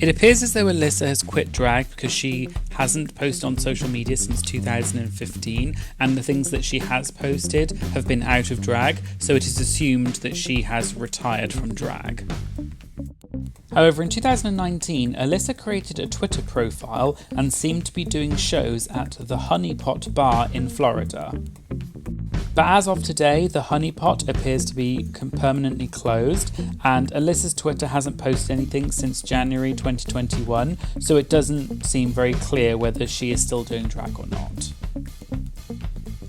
It appears as though Alyssa has quit drag because she hasn't posted on social media since 2015, and the things that she has posted have been out of drag, so it is assumed that she has retired from drag. However, in 2019, Alyssa created a Twitter profile and seemed to be doing shows at the Honey Pot Bar in Florida. But as of today, the Honey Pot appears to be permanently closed, and Alyssa's Twitter hasn't posted anything since January 2021, so it doesn't seem very clear whether she is still doing drag or not.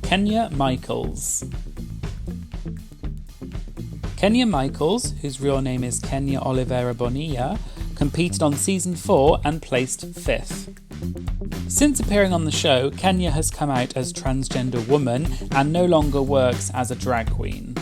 Kenya Michaels. Kenya Michaels, whose real name is Kenya Oliveira Bonilla, competed on Season 4 and placed 5th. Since appearing on the show, Kenya has come out as transgender woman and no longer works as a drag queen.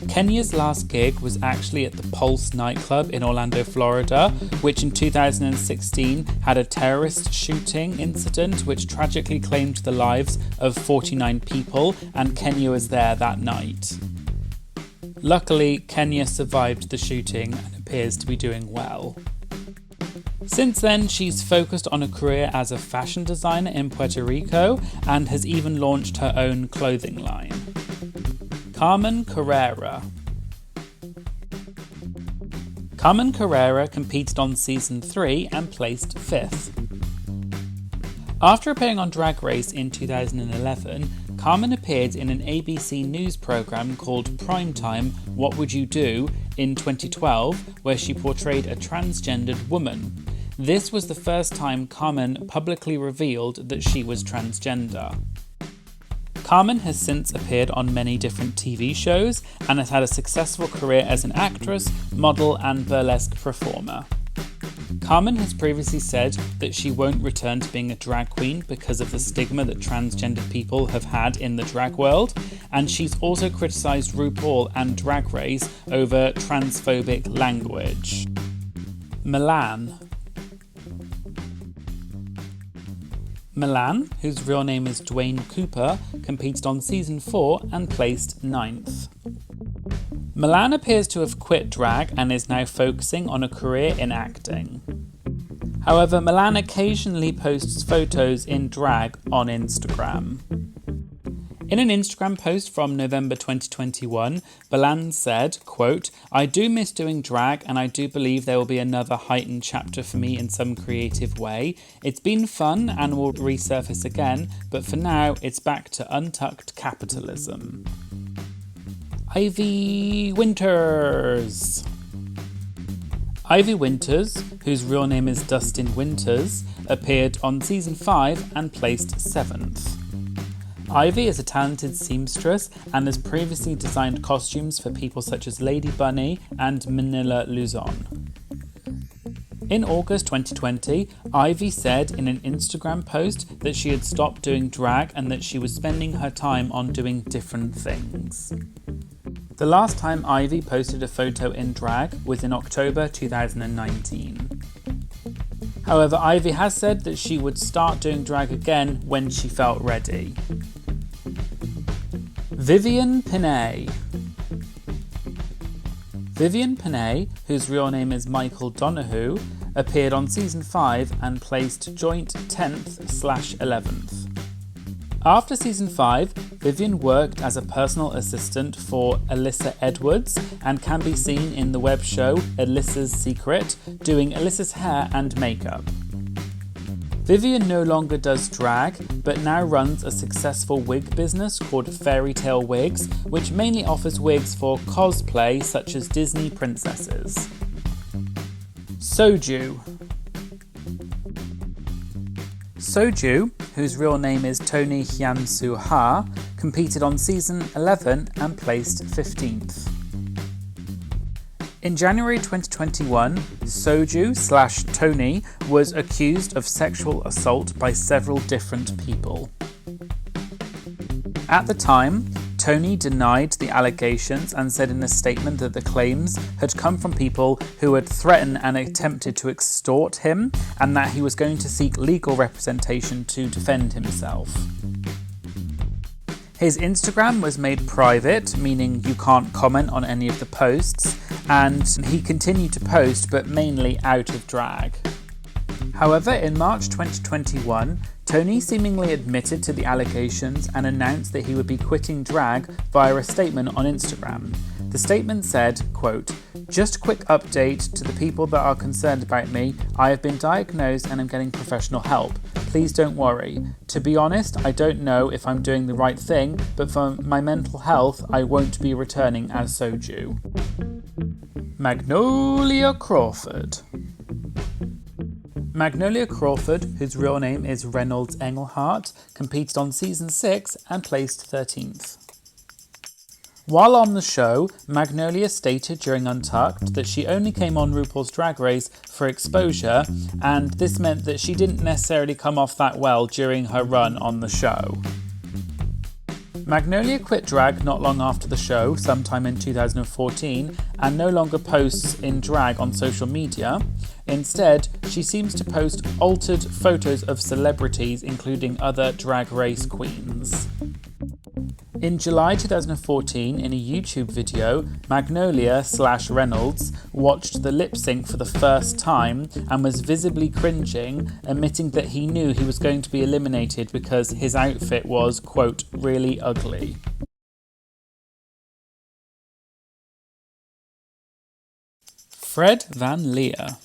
Kenya's last gig was actually at the Pulse nightclub in Orlando, Florida, which in 2016 had a terrorist shooting incident which tragically claimed the lives of 49 people, and Kenya was there that night. Luckily, Kenya survived the shooting and appears to be doing well. Since then, she's focused on a career as a fashion designer in Puerto Rico and has even launched her own clothing line. Carmen Carrera. Carmen Carrera competed on Season 3 and placed 5th. After appearing on Drag Race in 2011, Carmen appeared in an ABC News programme called Primetime What Would You Do in 2012, where she portrayed a transgendered woman. This was the first time Carmen publicly revealed that she was transgender. Carmen has since appeared on many different TV shows and has had a successful career as an actress, model, and burlesque performer. Carmen has previously said that she won't return to being a drag queen because of the stigma that transgender people have had in the drag world, and she's also criticised RuPaul and Drag Race over transphobic language. Milan. Milan, whose real name is Dwayne Cooper, competed on Season 4 and placed 9th. Milan appears to have quit drag and is now focusing on a career in acting. However, Milan occasionally posts photos in drag on Instagram. In an Instagram post from November 2021, Balan said, quote, "I do miss doing drag and I do believe there will be another heightened chapter for me in some creative way. It's been fun and will resurface again, but for now it's back to untucked capitalism." Ivy Winters. Ivy Winters, whose real name is Dustin Winters, appeared on season 5 and placed 7th. Ivy is a talented seamstress and has previously designed costumes for people such as Lady Bunny and Manila Luzon. In August 2020, Ivy said in an Instagram post that she had stopped doing drag and that she was spending her time on doing different things. The last time Ivy posted a photo in drag was in October 2019. However, Ivy has said that she would start doing drag again when she felt ready. Vivian Pinay. Vivian Pinay, whose real name is Michael Donahue, appeared on season 5 and placed joint 10th/11th. After season 5, Vivian worked as a personal assistant for Alyssa Edwards and can be seen in the web show Alyssa's Secret, doing Alyssa's hair and makeup. Vivian no longer does drag, but now runs a successful wig business called Fairy Tale Wigs, which mainly offers wigs for cosplay such as Disney princesses. Soju. Soju, whose real name is Tony Hyun-soo Ha, competed on season 11 and placed 15th. In January 2021, Soju/Tony was accused of sexual assault by several different people. At the time, Tony denied the allegations and said in a statement that the claims had come from people who had threatened and attempted to extort him and that he was going to seek legal representation to defend himself. His Instagram was made private, meaning you can't comment on any of the posts, and he continued to post, but mainly out of drag. However, in March 2021, Tony seemingly admitted to the allegations and announced that he would be quitting drag via a statement on Instagram. The statement said, quote, "Just a quick update to the people that are concerned about me. I have been diagnosed and I'm getting professional help. Please don't worry. To be honest, I don't know if I'm doing the right thing, but for my mental health, I won't be returning as Soju." Magnolia Crawford. Magnolia Crawford, whose real name is Reynolds Engelhardt, competed on season 6 and placed 13th. While on the show, Magnolia stated during Untucked that she only came on RuPaul's Drag Race for exposure, and this meant that she didn't necessarily come off that well during her run on the show. Magnolia quit drag not long after the show, sometime in 2014, and no longer posts in drag on social media. Instead, she seems to post altered photos of celebrities, including other Drag Race queens. In July 2014, in a YouTube video, Magnolia/Reynolds watched the lip sync for the first time and was visibly cringing, admitting that he knew he was going to be eliminated because his outfit was, quote, really ugly. Fred Van Leer.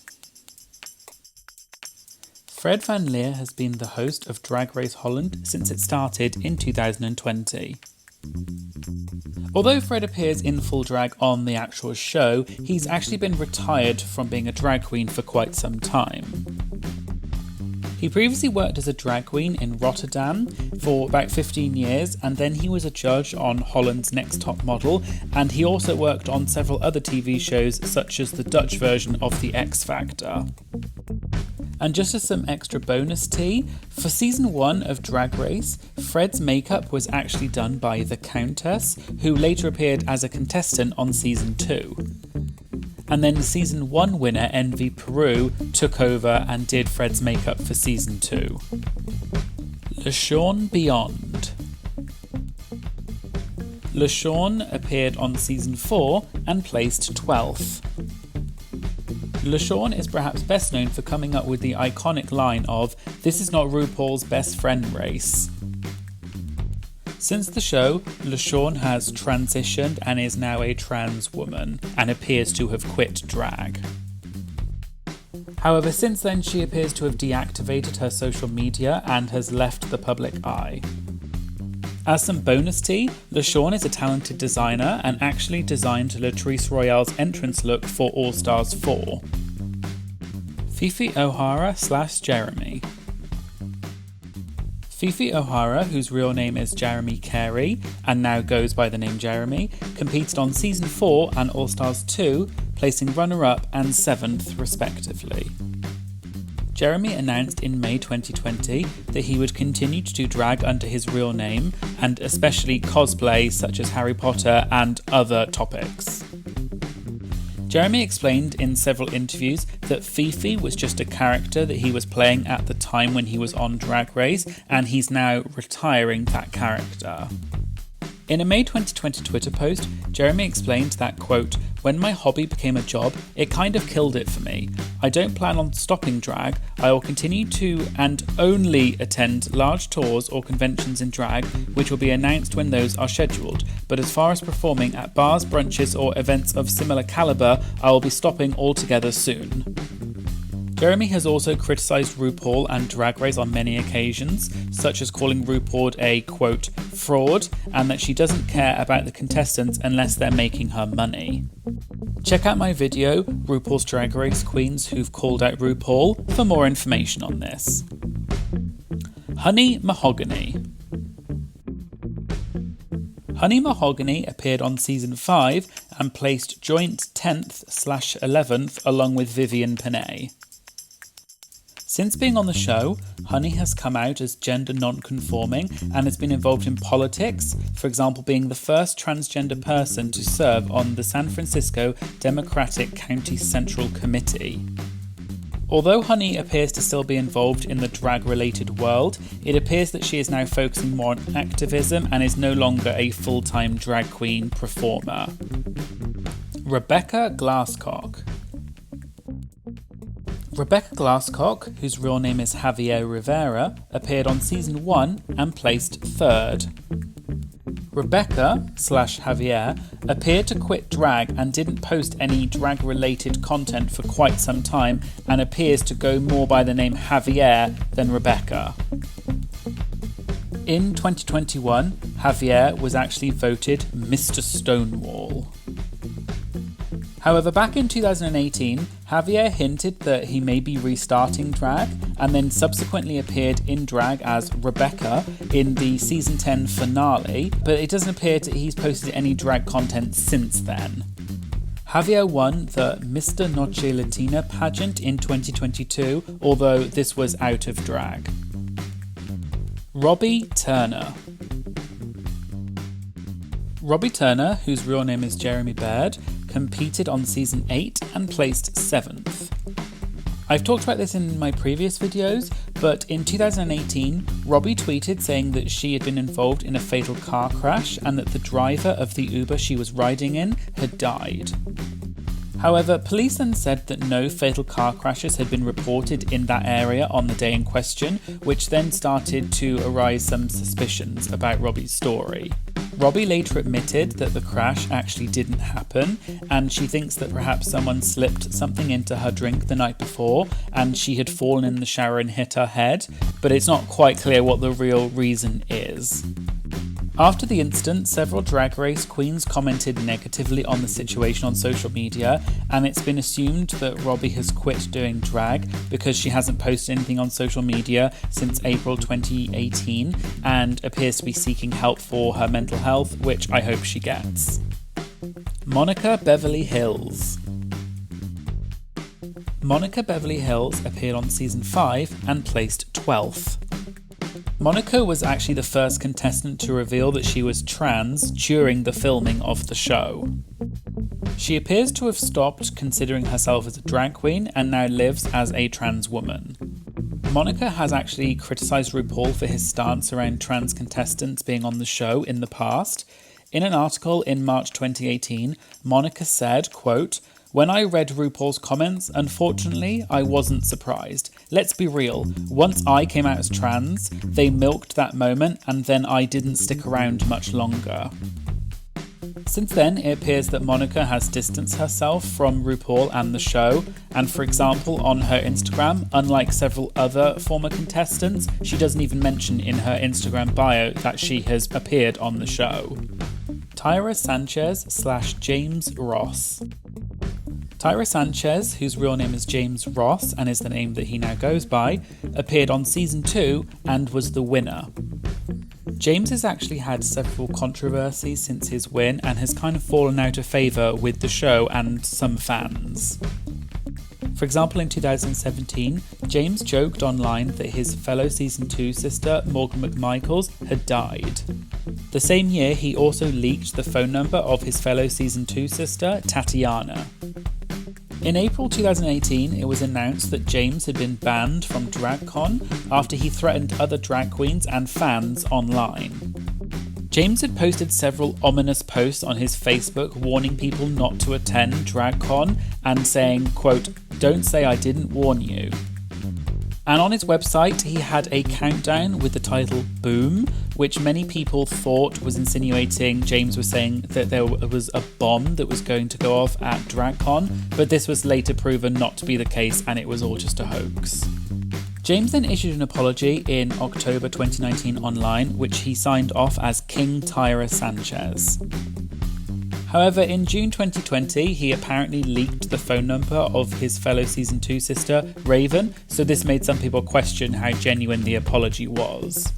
Fred Van Leer has been the host of Drag Race Holland since it started in 2020. Although Fred appears in full drag on the actual show, he's actually been retired from being a drag queen for quite some time. He previously worked as a drag queen in Rotterdam for about 15 years, and then he was a judge on Holland's Next Top Model, and he also worked on several other TV shows such as the Dutch version of The X Factor. And just as some extra bonus tea, for season 1 of Drag Race, Fred's makeup was actually done by the Countess, who later appeared as a contestant on season 2. And then season 1 winner Envy Peru took over and did Fred's makeup for season 2. LaShawn Beyond. LaShawn appeared on season 4 and placed 12th. LaShawn is perhaps best known for coming up with the iconic line of "This is not RuPaul's best friend race." Since the show, LaShawn has transitioned and is now a trans woman and appears to have quit drag. However, since then she appears to have deactivated her social media and has left the public eye. As some bonus tea, LaShawn is a talented designer and actually designed Latrice Royale's entrance look for All Stars 4. Fifi O'Hara / Jeremy. Fifi O'Hara, whose real name is Jeremy Carey and now goes by the name Jeremy, competed on Season 4 and All Stars 2, placing runner-up and 7th respectively. Jeremy announced in May 2020 that he would continue to do drag under his real name and especially cosplay such as Harry Potter and other topics. Jeremy explained in several interviews that Fifi was just a character that he was playing at the time when he was on Drag Race, and he's now retiring that character. In a May 2020 Twitter post, Jeremy explained that, quote, "When my hobby became a job, it kind of killed it for me. I don't plan on stopping drag. I will continue to and only attend large tours or conventions in drag, which will be announced when those are scheduled. But as far as performing at bars, brunches or events of similar caliber, I will be stopping altogether soon." Jeremy has also criticised RuPaul and Drag Race on many occasions, such as calling RuPaul a, quote, fraud, and that she doesn't care about the contestants unless they're making her money. Check out my video, RuPaul's Drag Race Queens Who've Called Out RuPaul, for more information on this. Honey Mahogany. Honey Mahogany appeared on Season 5 and placed joint 10th/11th along with Vivian Panay. Since being on the show, Honey has come out as gender non-conforming and has been involved in politics, for example being the first transgender person to serve on the San Francisco Democratic County Central Committee. Although Honey appears to still be involved in the drag-related world, it appears that she is now focusing more on activism and is no longer a full-time drag queen performer. Rebecca Glasscock. Rebecca Glasscock, whose real name is Javier Rivera, appeared on Season 1 and placed 3rd. Rebecca/Javier appeared to quit drag and didn't post any drag-related content for quite some time and appears to go more by the name Javier than Rebecca. In 2021, Javier was actually voted Mr. Stonewall. However, back in 2018, Javier hinted that he may be restarting drag and then subsequently appeared in drag as Rebecca in the Season 10 finale, but it doesn't appear that he's posted any drag content since then. Javier won the Mr. Noche Latina pageant in 2022, although this was out of drag. Robbie Turner. Robbie Turner, whose real name is Jeremy Baird, competed on Season 8 and placed 7th. I've talked about this in my previous videos, but in 2018, Robbie tweeted saying that she had been involved in a fatal car crash and that the driver of the Uber she was riding in had died. However, police then said that no fatal car crashes had been reported in that area on the day in question, which then started to arise some suspicions about Robbie's story. Robbie later admitted that the crash actually didn't happen, and she thinks that perhaps someone slipped something into her drink the night before and she had fallen in the shower and hit her head, but it's not quite clear what the real reason is. After the incident, several Drag Race queens commented negatively on the situation on social media, and it's been assumed that Robbie has quit doing drag because she hasn't posted anything on social media since April 2018 and appears to be seeking help for her mental health, which I hope she gets. Monica Beverly Hills. Monica Beverly Hills appeared on Season 5 and placed 12th. Monica was actually the first contestant to reveal that she was trans during the filming of the show. She appears to have stopped considering herself as a drag queen and now lives as a trans woman. Monica has actually criticised RuPaul for his stance around trans contestants being on the show in the past. In an article in March 2018, Monica said, quote, When I read RuPaul's comments, unfortunately, I wasn't surprised. Let's be real, once I came out as trans, they milked that moment and then I didn't stick around much longer. Since then, it appears that Monica has distanced herself from RuPaul and the show, and for example, on her Instagram, unlike several other former contestants, she doesn't even mention in her Instagram bio that she has appeared on the show. Tyra Sanchez / James Ross. Tyra Sanchez, whose real name is James Ross and is the name that he now goes by, appeared on season 2 and was the winner. James has actually had several controversies since his win and has kind of fallen out of favour with the show and some fans. For example, in 2017, James joked online that his fellow season 2 sister, Morgan McMichaels, had died. The same year, he also leaked the phone number of his fellow season 2 sister, Tatiana. In April 2018, it was announced that James had been banned from DragCon after he threatened other drag queens and fans online. James had posted several ominous posts on his Facebook warning people not to attend DragCon and saying, quote, "Don't say I didn't warn you." And on his website, he had a countdown with the title Boom, which many people thought was insinuating James was saying that there was a bomb that was going to go off at DragCon, but this was later proven not to be the case and it was all just a hoax. James then issued an apology in October 2019 online, which he signed off as King Tyra Sanchez. However, in June 2020, he apparently leaked the phone number of his fellow season 2 sister, Raven, so this made some people question how genuine the apology was.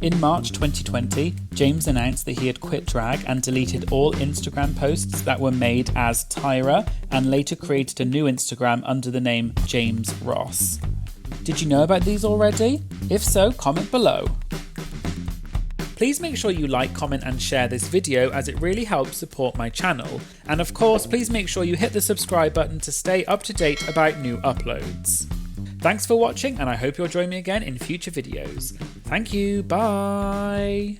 In March 2020, James announced that he had quit drag and deleted all Instagram posts that were made as Tyra, and later created a new Instagram under the name James Ross. Did you know about these already? If so, comment below. Please make sure you like, comment and share this video as it really helps support my channel. And of course, please make sure you hit the subscribe button to stay up to date about new uploads. Thanks for watching and I hope you'll join me again in future videos. Thank you, bye!